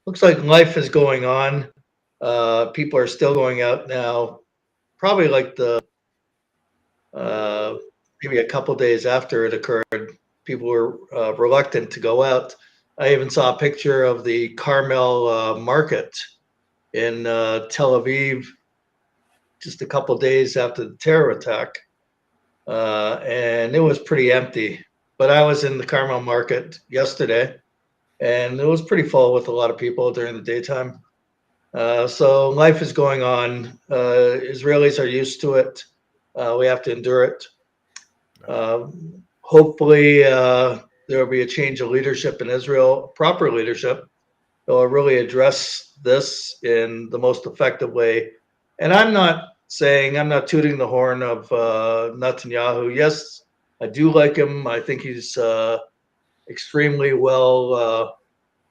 looks like life is going on. People are still going out now, probably like maybe a couple days after it occurred, people were reluctant to go out. I even saw a picture of the Carmel market in Tel Aviv just a couple days after the terror attack, and it was pretty empty. But I was in the Carmel market yesterday, and it was pretty full with a lot of people during the daytime. So life is going on. Israelis are used to it. We have to endure it. Hopefully, there will be a change of leadership in Israel, proper leadership that will really address this in the most effective way. And I'm not tooting the horn of Netanyahu. Yes, I do like him. I think he's extremely well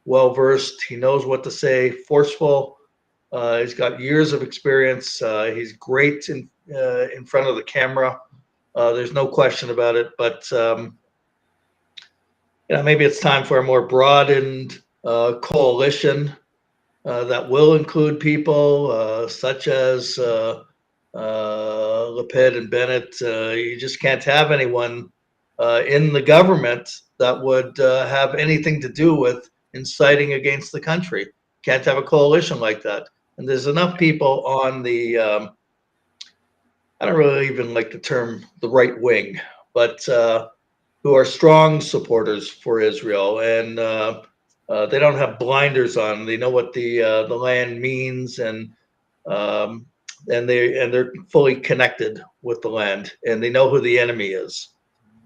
versed. He knows what to say. Forceful. He's got years of experience. He's great in front of the camera. There's no question about it. But maybe it's time for a more broadened coalition that will include people such as Lapid and Bennett. You just can't have anyone in the government that would have anything to do with inciting against the country. Can't have a coalition like that. And there's enough people on the, I don't really even like the term the right wing, but who are strong supporters for Israel, and they don't have blinders on. They know what the land means, and they're fully connected with the land, and they know who the enemy is,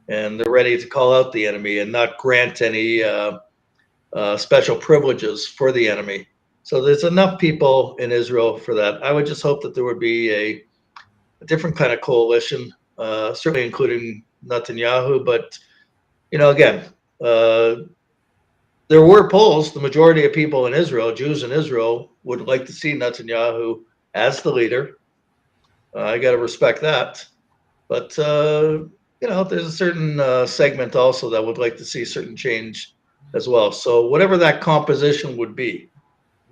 and they're ready to call out the enemy and not grant any special privileges for the enemy. So there's enough people in Israel for that. I would just hope that there would be a different kind of coalition, certainly including Netanyahu. But again, there were polls. The majority of people in Israel, Jews in Israel, would like to see Netanyahu as the leader. I got to respect that. But there's a certain segment also that would like to see certain change as well. So whatever that composition would be,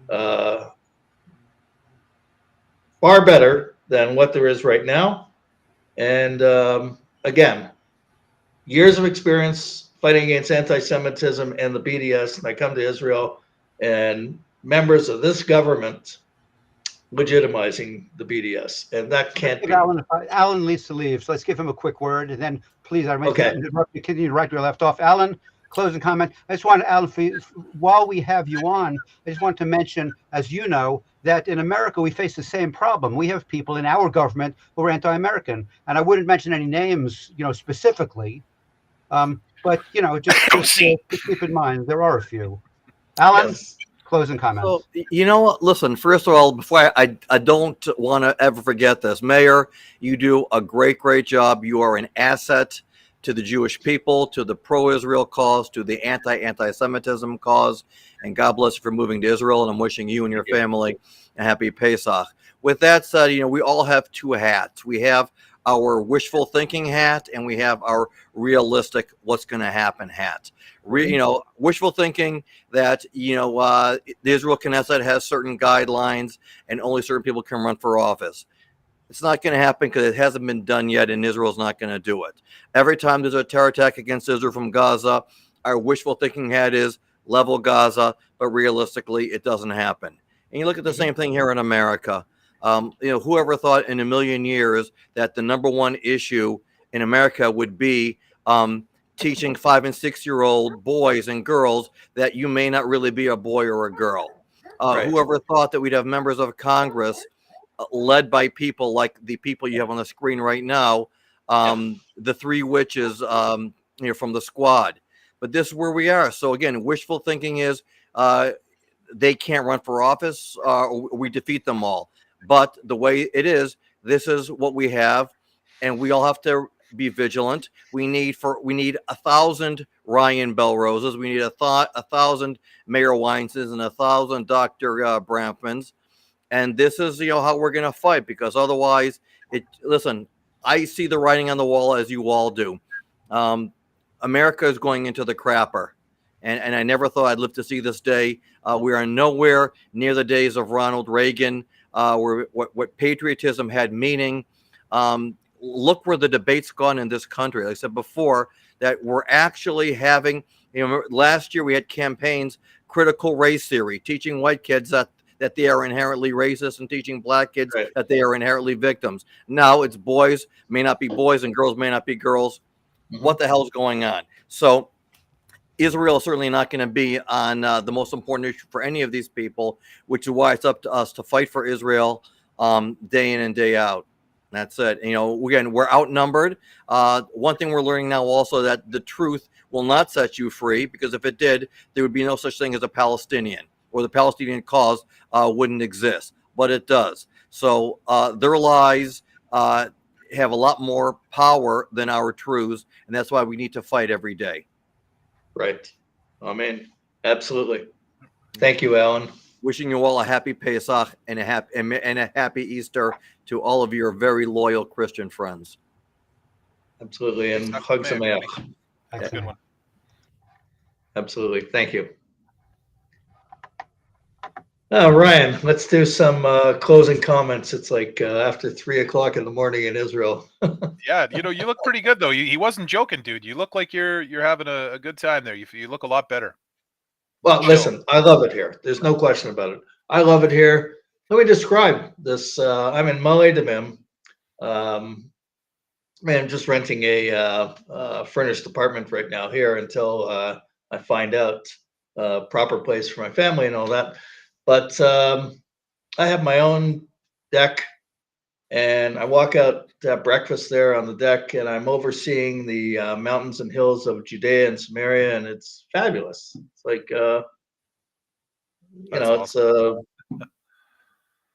far better than what there is right now. And again, years of experience fighting against anti-Semitism and the BDS, and I come to Israel and members of this government legitimizing the BDS, and that can't be. Alan needs to leave, so let's give him a quick word, and then please, I might continue right where you left off. Alan, closing comment. I just want to, Alan, while we have you on, I just want to mention, as you know, that in America we face the same problem. We have people in our government who are anti-American, and I wouldn't mention any names, specifically, but just keep in mind there are a few. Alan, yes. Closing comments. So, listen, first of all, before I don't want to ever forget this, Meir, you do a great job. You are an asset to the Jewish people, to the pro-Israel cause, to the anti-Semitism cause, and God bless you for moving to Israel, and I'm wishing you and your family a happy Pesach. With that said, we all have two hats. We have our wishful thinking hat, and we have our realistic what's going to happen hat. Wishful thinking that, the Israel Knesset has certain guidelines and only certain people can run for office. It's not going to happen because it hasn't been done yet, and Israel's not going to do it. Every time there's a terror attack against Israel from Gaza, our wishful thinking hat is level Gaza, but realistically, it doesn't happen. And you look at the same thing here in America. Whoever thought in a million years that the number one issue in America would be teaching 5- and 6-year-old boys and girls that you may not really be a boy or a girl. Right. Whoever thought that we'd have members of Congress led by people like the people you have on the screen right now, the three witches from the squad. But this is where we are. So again, wishful thinking is they can't run for office. We defeat them all. But the way it is, this is what we have, and we all have to be vigilant. We need 1,000 Ryan Belleroses. We need 1,000 Meir Weinsteins and 1,000 Dr. Bramfmans. And this is, how we're going to fight, because otherwise, listen, I see the writing on the wall as you all do. America is going into the crapper. And I never thought I'd live to see this day. We are nowhere near the days of Ronald Reagan, where what patriotism had meaning. Look where the debate's gone in this country. Like I said before, that we're actually having, last year we had campaigns, critical race theory, teaching white kids that they are inherently racist, and teaching black kids that they are inherently victims. Now it's boys may not be boys and girls may not be girls. What the hell's going on? So Israel is certainly not going to be on the most important issue for any of these people, which is why it's up to us to fight for Israel day in and day out. That's it. Again, we're outnumbered. One thing we're learning now also, that the truth will not set you free, because if it did, there would be no such thing as a Palestinian, or the Palestinian cause wouldn't exist. But it does. So their lies have a lot more power than our truths, and that's why we need to fight every day. Right. Amen. Absolutely. Thank you, Alan. Wishing you all a happy Pesach and a happy Easter to all of your very loyal Christian friends. Absolutely. And Chag Sameach. That's a good one. Absolutely. Thank you. Ryan, let's do some closing comments. It's like after 3 o'clock in the morning in Israel. Yeah, you look pretty good though. He wasn't joking, dude. You look like you're having a good time there. You look a lot better. Well, listen, I love it here. There's no question about it. I love it here. Let me describe this. I'm in Malay Damim. I'm just renting a furnished apartment right now here until I find out a proper place for my family and all that. But I have my own deck, and I walk out to have breakfast there on the deck, and I'm overseeing the mountains and hills of Judea and Samaria, and it's fabulous. It's like, awesome.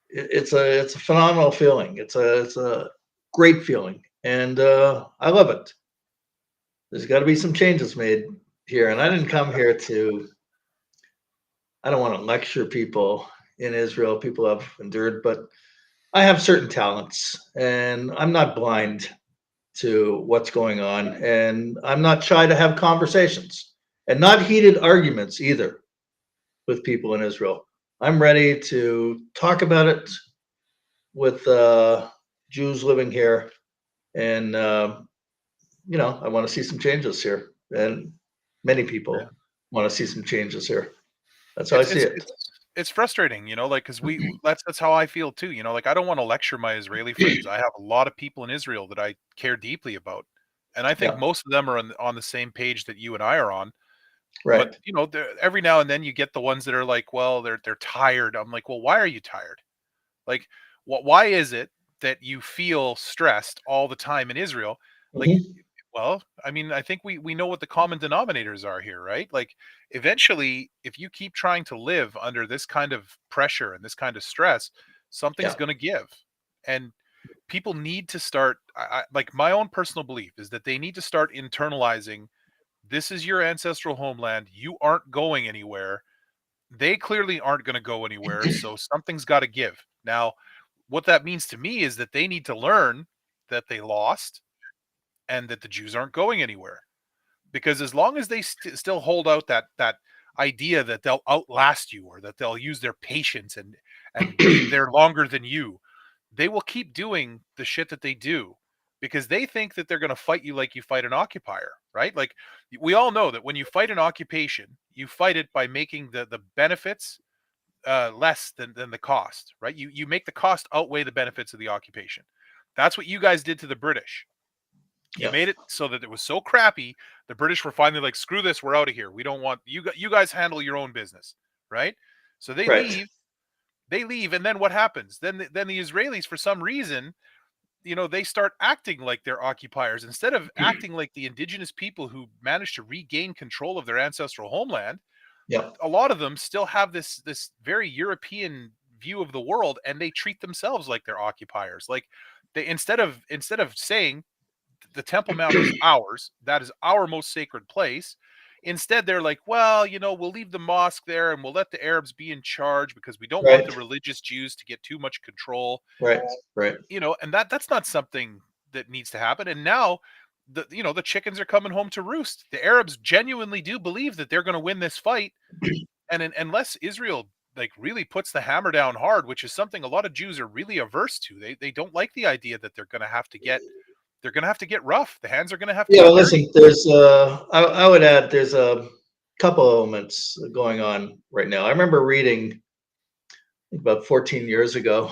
It's a phenomenal feeling. It's a great feeling, and I love it. There's got to be some changes made here, and I didn't come here to. I don't want to lecture people in Israel. People have endured, but I have certain talents, and I'm not blind to what's going on, and I'm not shy to have conversations, and not heated arguments either with people in Israel. I'm ready to talk about it with Jews living here, and I want to see some changes here, and many people want to see some changes here. That's how I see it. It's frustrating, because that's how I feel too. I don't want to lecture my Israeli friends. I have a lot of people in Israel that I care deeply about, and I think most of them are on the same page that you and I are on. Right. But every now and then you get the ones that are like, well, they're tired. I'm like, well, why are you tired? Like, why is it that you feel stressed all the time in Israel? Like, well, I mean, I think we know what the common denominators are here, right? Like, eventually, if you keep trying to live under this kind of pressure and this kind of stress, something's going to give. And people need to start, like, my own personal belief is that they need to start internalizing, this is your ancestral homeland. You aren't going anywhere. They clearly aren't going to go anywhere. So something's got to give. Now, what that means to me is that they need to learn that they lost, and that the Jews aren't going anywhere. Because as long as they still hold out that idea that they'll outlast you, or that they'll use their patience and be there longer than you, they will keep doing the shit that they do, because they think that they're going to fight you like you fight an occupier, right? Like, we all know that when you fight an occupation, you fight it by making the benefits less than the cost, right? You make the cost outweigh the benefits of the occupation. That's what you guys did to the British. You made it so that it was so crappy, the British were finally like, screw this, we're out of here. We don't want you guys handle your own business, right? So they leave, and then what happens? Then the Israelis, for some reason, they start acting like they're occupiers instead of acting like the indigenous people who managed to regain control of their ancestral homeland. A lot of them still have this very European view of the world, and they treat themselves like they're occupiers. Like, they instead of saying the Temple Mount is ours, that is our most sacred place, Instead, they're like, well, we'll leave the mosque there and we'll let the Arabs be in charge because we don't want Right. the religious Jews to get too much control. Right. Right. And that's not something that needs to happen. And now the chickens are coming home to roost. The Arabs genuinely do believe that they're going to win this fight. And unless Israel really puts the hammer down hard, which is something a lot of Jews are really averse to, they don't like the idea that they're going to have to get rough. The hands are going to have to Yeah, get well, listen, dirty. there's I would add there's a couple elements going on right now. I remember reading about 14 years ago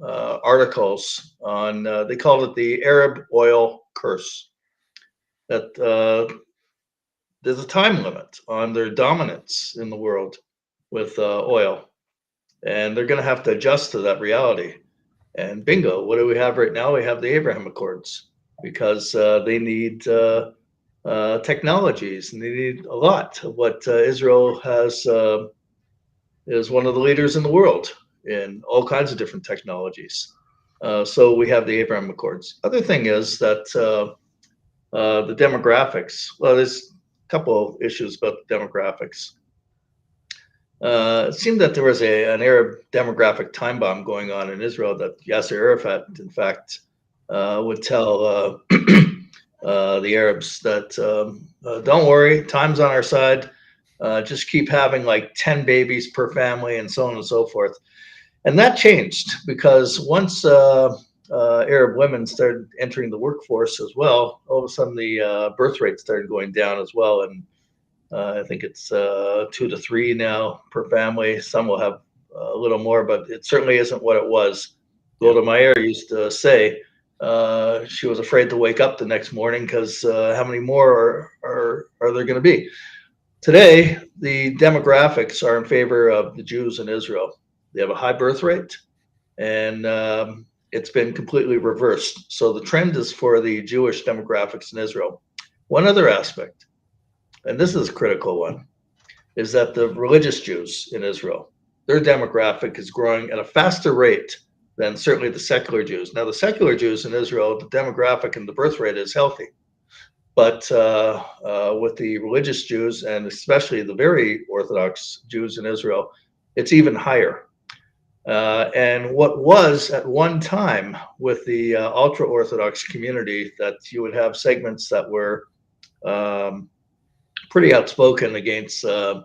articles on they called it the Arab oil curse. That there's a time limit on their dominance in the world with oil, and they're going to have to adjust to that reality. And bingo, what do we have right now? We have the Abraham Accords because they need technologies, and they need a lot of what Israel has is one of the leaders in the world in all kinds of different technologies. So we have the Abraham Accords. Other thing is that the demographics. Well, there's a couple of issues about the demographics. It seemed that there was an Arab demographic time bomb going on in Israel that Yasser Arafat, in fact, would tell the Arabs that don't worry, time's on our side. Just keep having like 10 babies per family and so on and so forth. And that changed because once Arab women started entering the workforce as well, all of a sudden the birth rate started going down as well. And I think it's 2 to 3 now per family. Some will have a little more, but it certainly isn't what it was. Golda Meir used to say she was afraid to wake up the next morning because how many more are there going to be? Today, the demographics are in favor of the Jews in Israel. They have a high birth rate, and it's been completely reversed. So the trend is for the Jewish demographics in Israel. One other aspect, and this is a critical one, is that the religious Jews in Israel, their demographic is growing at a faster rate than certainly the secular Jews. Now, the secular Jews in Israel, the demographic and the birth rate is healthy. But with the religious Jews, and especially the very Orthodox Jews in Israel, it's even higher. And what was at one time with the ultra-Orthodox community, that you would have segments that were pretty outspoken against the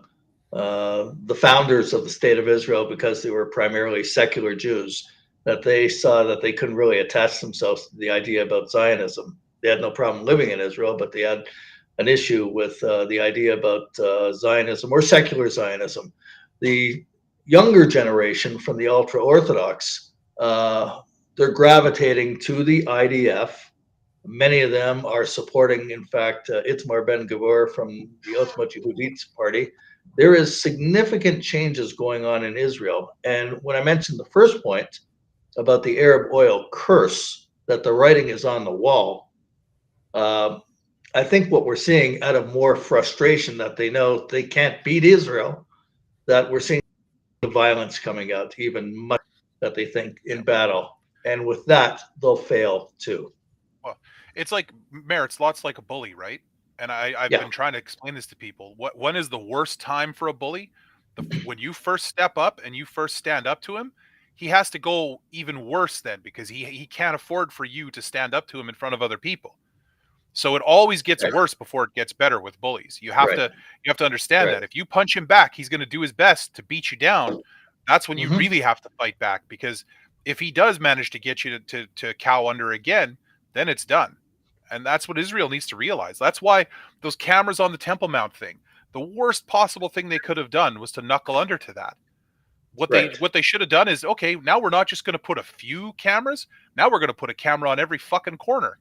founders of the state of Israel because they were primarily secular Jews, that they saw that they couldn't really attach themselves to the idea about Zionism. They had no problem living in Israel, but they had an issue with the idea about Zionism or secular Zionism. The younger generation from the ultra-Orthodox, they're gravitating to the IDF. Many of them are supporting, in fact, Itamar Ben-Gvir from the Otzma Yehudit party. There is significant changes going on in Israel. And when I mentioned the first point about the Arab oil curse, that the writing is on the wall, I think what we're seeing out of more frustration that they know they can't beat Israel, that we're seeing the violence coming out even much that they think in battle. And with that, they'll fail too. Well, it's like, Meir, it's lots like a bully, right? And I've been trying to explain this to people. When is the worst time for a bully? When you first step up and you first stand up to him, he has to go even worse then because he can't afford for you to stand up to him in front of other people. So it always gets worse before it gets better with bullies. You have to understand that if you punch him back, he's going to do his best to beat you down. That's when you really have to fight back, because if he does manage to get you to cow under again, then it's done. And that's what Israel needs to realize. That's why those cameras on the Temple Mount thing, the worst possible thing they could have done was to knuckle under to that. What they should have done is, okay, now we're not just going to put a few cameras. Now we're going to put a camera on every fucking corner.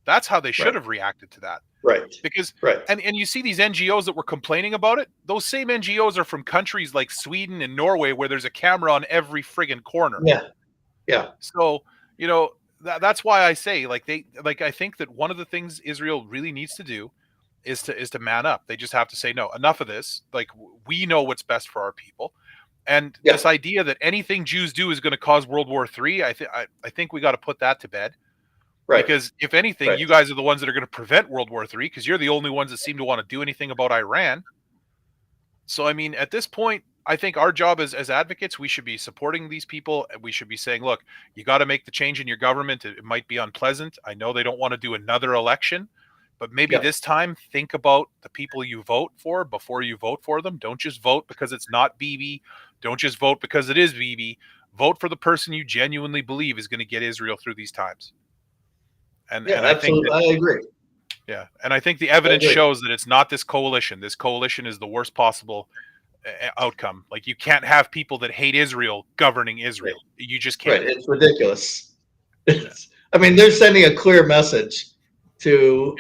That's how they should have reacted to that. Right. Because and you see these NGOs that were complaining about it. Those same NGOs are from countries like Sweden and Norway where there's a camera on every friggin' corner. Yeah. So, that's why I say I think that one of the things Israel really needs to do is to man up. They just have to say, no, enough of this. Like, we know what's best for our people. And this idea that anything Jews do is going to cause World War III, I think we got to put that to bed. Right. Because if anything, Right. you guys are the ones that are going to prevent World War III because you're the only ones that seem to want to do anything about Iran. So, I mean, at this point, I think our job as advocates, we should be supporting these people. And we should be saying, look, you got to make the change in your government. It might be unpleasant. I know they don't want to do another election, but maybe this time think about the people you vote for before you vote for them. Don't just vote because it's not Bibi. Don't just vote because it is Bibi. Vote for the person you genuinely believe is going to get Israel through these times. And I think absolutely. I agree. Yeah, and I think the evidence shows that it's not this coalition. This coalition is the worst possible outcome. Like, you can't have people that hate Israel governing Israel. You just can't. Right. It's ridiculous. I mean, they're sending a clear message to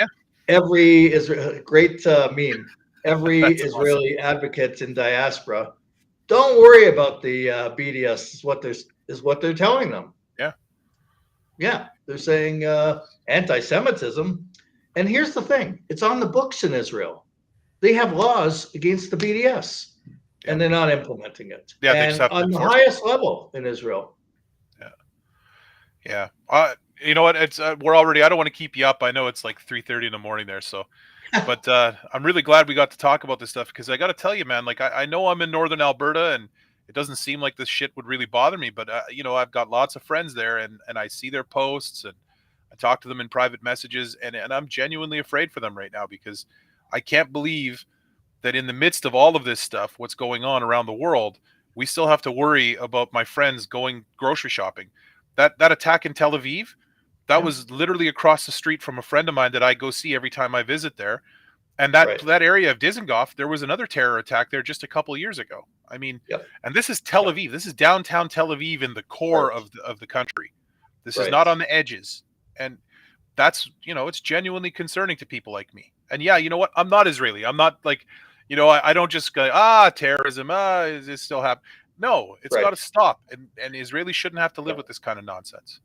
every great meme. Every Israeli advocate in diaspora. Don't worry about the BDS. Is what they're telling them. Yeah, they're saying anti-Semitism. And here's the thing: it's on the books in Israel. They have laws against the BDS, and they're not implementing it. Yeah, and on the highest level in Israel. Yeah. You know what? It's we're already. I don't want to keep you up. I know it's like 3:30 in the morning there. So, but I'm really glad we got to talk about this stuff because I got to tell you, man. Like, I know I'm in northern Alberta, and it doesn't seem like this shit would really bother me. But you know, I've got lots of friends there, and I see their posts, and I talk to them in private messages, and I'm genuinely afraid for them right now because I can't believe that in the midst of all of this stuff, what's going on around the world, we still have to worry about my friends going grocery shopping. That attack in Tel Aviv, that was literally across the street from a friend of mine that I go see every time I visit there. And that area of Dizengoff, there was another terror attack there just a couple of years ago. I mean, and this is Tel Aviv. This is downtown Tel Aviv in the core of the country. This is not on the edges. And that's, you know, it's genuinely concerning to people like me. And yeah, you know what? I'm not Israeli. I'm not like, you know, I don't just go, terrorism, is this still happening? No, it's got to stop. And Israelis shouldn't have to live with this kind of nonsense.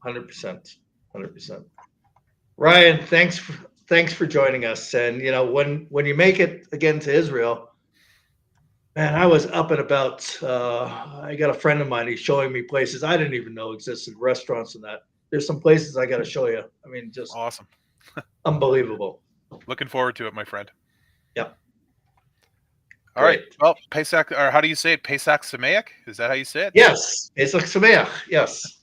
100%. 100%. Ryan, thanks for joining us. And, you know, when you make it again to Israel, man, I was up and about. I got a friend of mine. He's showing me places I didn't even know existed, restaurants and that. There's some places I got to show you. I mean, just awesome. Unbelievable. Looking forward to it, my friend. Yep. All right. Well, Pesach, or how do you say it? Pesach Sameach? Is that how you say it? Yes. Pesach Sameach. Yes.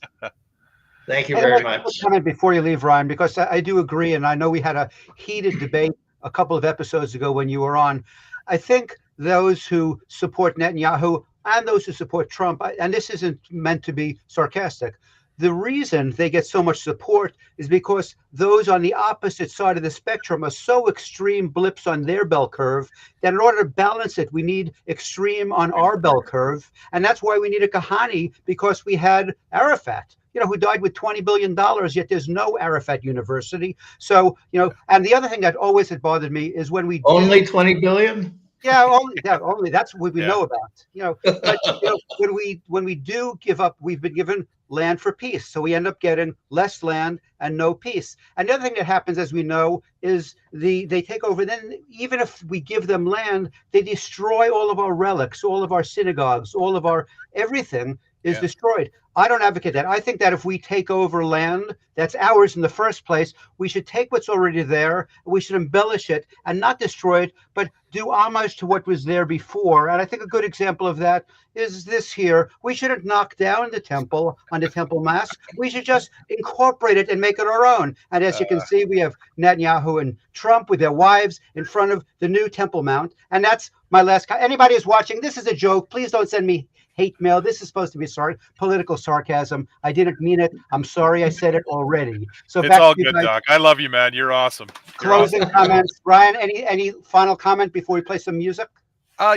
Thank you very much. Comment before you leave, Ryan, because I do agree, and I know we had a heated debate a couple of episodes ago when you were on. I think those who support Netanyahu and those who support Trump, and this isn't meant to be sarcastic, the reason they get so much support is because those on the opposite side of the spectrum are so extreme blips on their bell curve that in order to balance it, we need extreme on our bell curve. And that's why we need a Kahani, because we had Arafat, you know, who died with $20 billion, yet there's no Arafat University. So, you know, and the other thing that always had bothered me is when we only 20 billion. Yeah, only that's what we know about. You know, but you know, when we do give up, we've been given land for peace, so we end up getting less land and no peace. And the other thing that happens, as we know, is they take over. Then even if we give them land, they destroy all of our relics, all of our synagogues, all of our everything is destroyed. I don't advocate that. I think that if we take over land that's ours in the first place, we should take what's already there, we should embellish it and not destroy it, but do homage to what was there before. And I think a good example of that is this here. We shouldn't knock down the temple on the Temple Mass. We should just incorporate it and make it our own. And as you can see, we have Netanyahu and Trump with their wives in front of the new Temple Mount. And that's my last. Anybody who's watching, this is a joke. Please don't send me hate mail. This is supposed to be political sarcasm. I didn't mean it. I'm sorry I said it already. So it's all good, Doc. I love you, man. You're awesome. Closing comments. Ryan, any final comment before we play some music?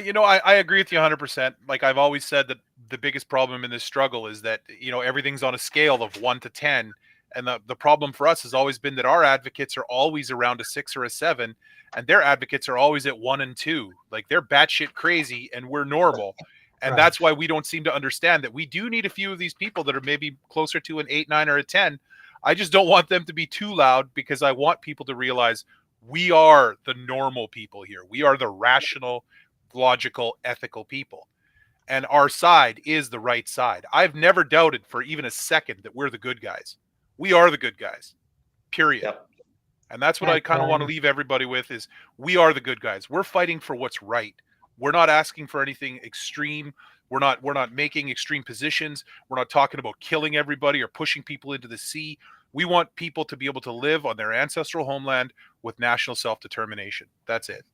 You know, I agree with you 100%. Like I've always said, that the biggest problem in this struggle is that, you know, everything's on a scale of 1 to 10. And the problem for us has always been that our advocates are always around a 6 or a 7, and their advocates are always at 1 and 2. Like they're batshit crazy and we're normal. And that's why we don't seem to understand that we do need a few of these people that are maybe closer to an 8, 9, or a 10. I just don't want them to be too loud, because I want people to realize we are the normal people here. We are the rational, logical, ethical people. And our side is the right side. I've never doubted for even a second that we're the good guys. We are the good guys, period. Yep. And that's what I kind of want to leave everybody with is we are the good guys. We're fighting for what's right. We're not asking for anything extreme. We're not making extreme positions. We're not talking about killing everybody or pushing people into the sea. We want people to be able to live on their ancestral homeland with national self-determination. That's it.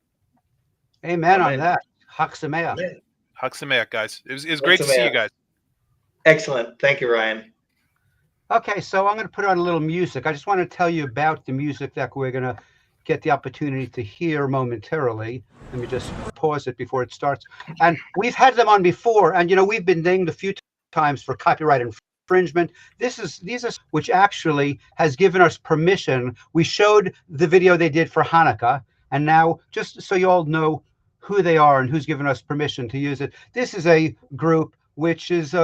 Amen on that. Chag Sameach. Chag Sameach, guys. It was great to see you guys. Excellent. Thank you, Ryan. Okay, so I'm going to put on a little music. I just want to tell you about the music that we're going to get the opportunity to hear momentarily. Let me just pause it before it starts. And we've had them on before, and we've been dinged a few times for copyright infringement. These are which actually has given us permission. We showed the video they did for Hanukkah, and now just so you all know who they are and who's given us permission to use it. This is a group which is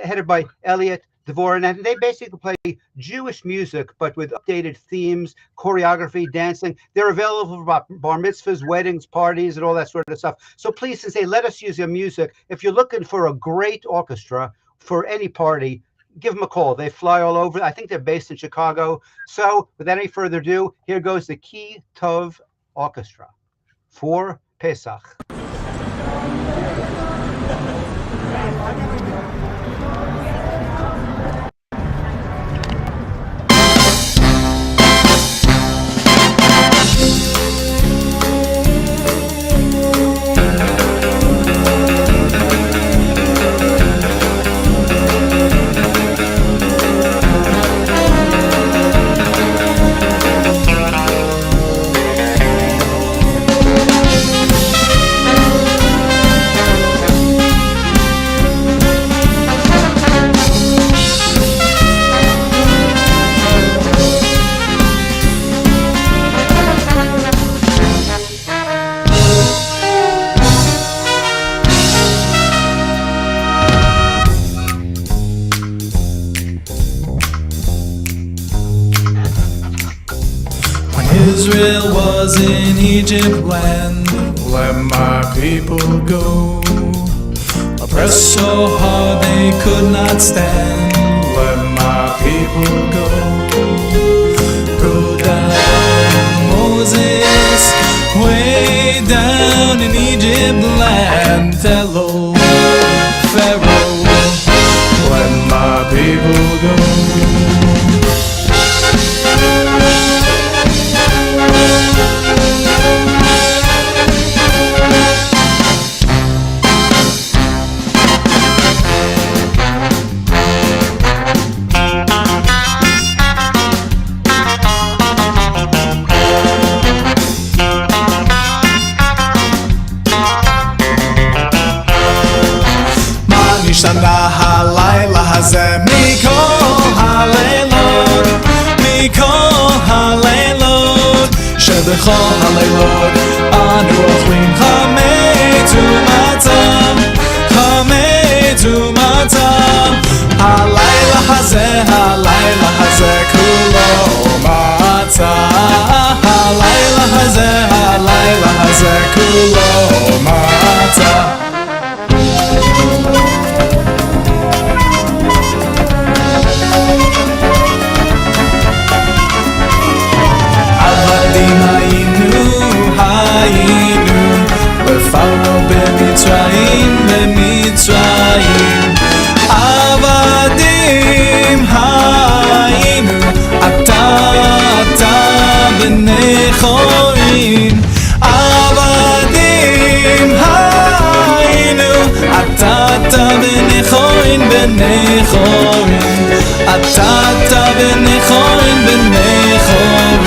headed by Elliot Dvorin, and they basically play Jewish music, but with updated themes, choreography, dancing. They're available for bar mitzvahs, weddings, parties, and all that sort of stuff. So please say, let us use your music. If you're looking for a great orchestra for any party, give them a call. They fly all over. I think they're based in Chicago. So without any further ado, here goes the Ki Tov Orchestra for Pesach. Israel was in Egypt land. Let my people go. Oppressed so hard they could not stand. Let my people go. Go down, Moses, way down in Egypt land. Tell old Pharaoh, let my people go. נשתנה הלילה הזה מכל הלילות, מכל הלילות, שבכל הלילות אנו אוכלים חמץ ומצה, חמץ ומצה. הלילה הזה כולו מצה, הלילה הזה כולו מצה. היינו בפרעה במצרים, עבדים היינו, אתה בני חורין. עבדים היינו, אתה בני חורין, בני חורין. אתה בני חורין, בני חורין.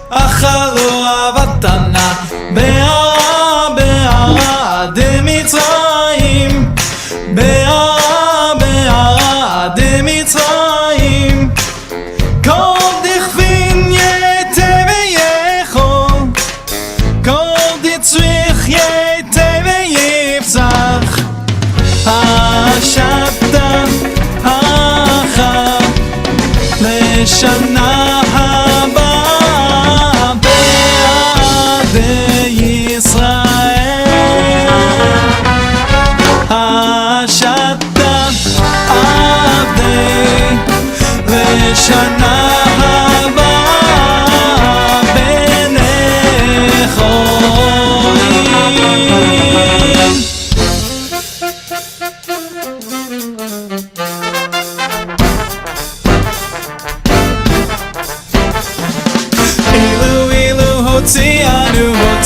אכלו אבדן לשנה הבאה בעדי ישראל השתה עבדי לשנה הבאה בני חורים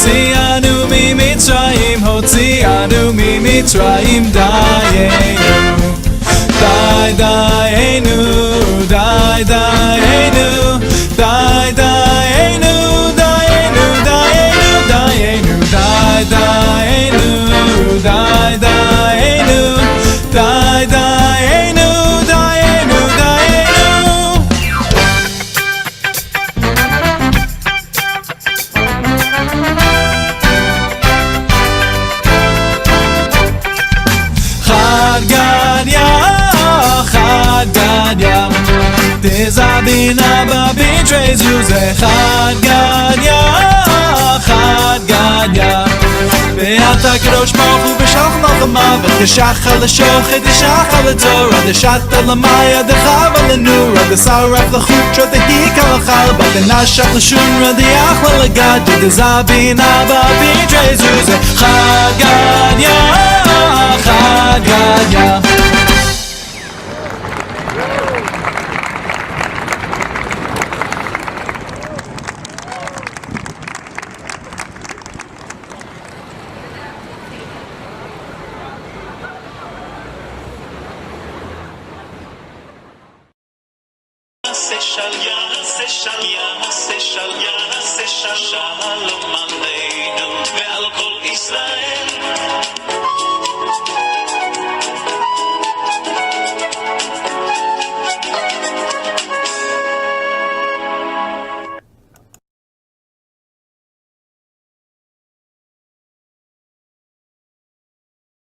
הוציאנו ממצרים, הוציאנו ממצרים, דיינו, די דיינו, די דיינו, די דיינו, דיינו, דיינו, דיינו, די דיינו, די דיינו, די דיינו, דיינו, דיינו. חד גדיה תזבינה בביטרייז יוזה חד גדיה ואתה קדוש ברוך הוא בשלח מלחמה ותשחר לשוחד תשחר לתורה דשת למאיה דחבה לנורה דשרף לחוטרה דהיקה לחרבה דנשך לשונרה דיחלה לגדיה תזבינה בביטרייז יוזה חד גדיה Shalom aleinu ve'al kol Israel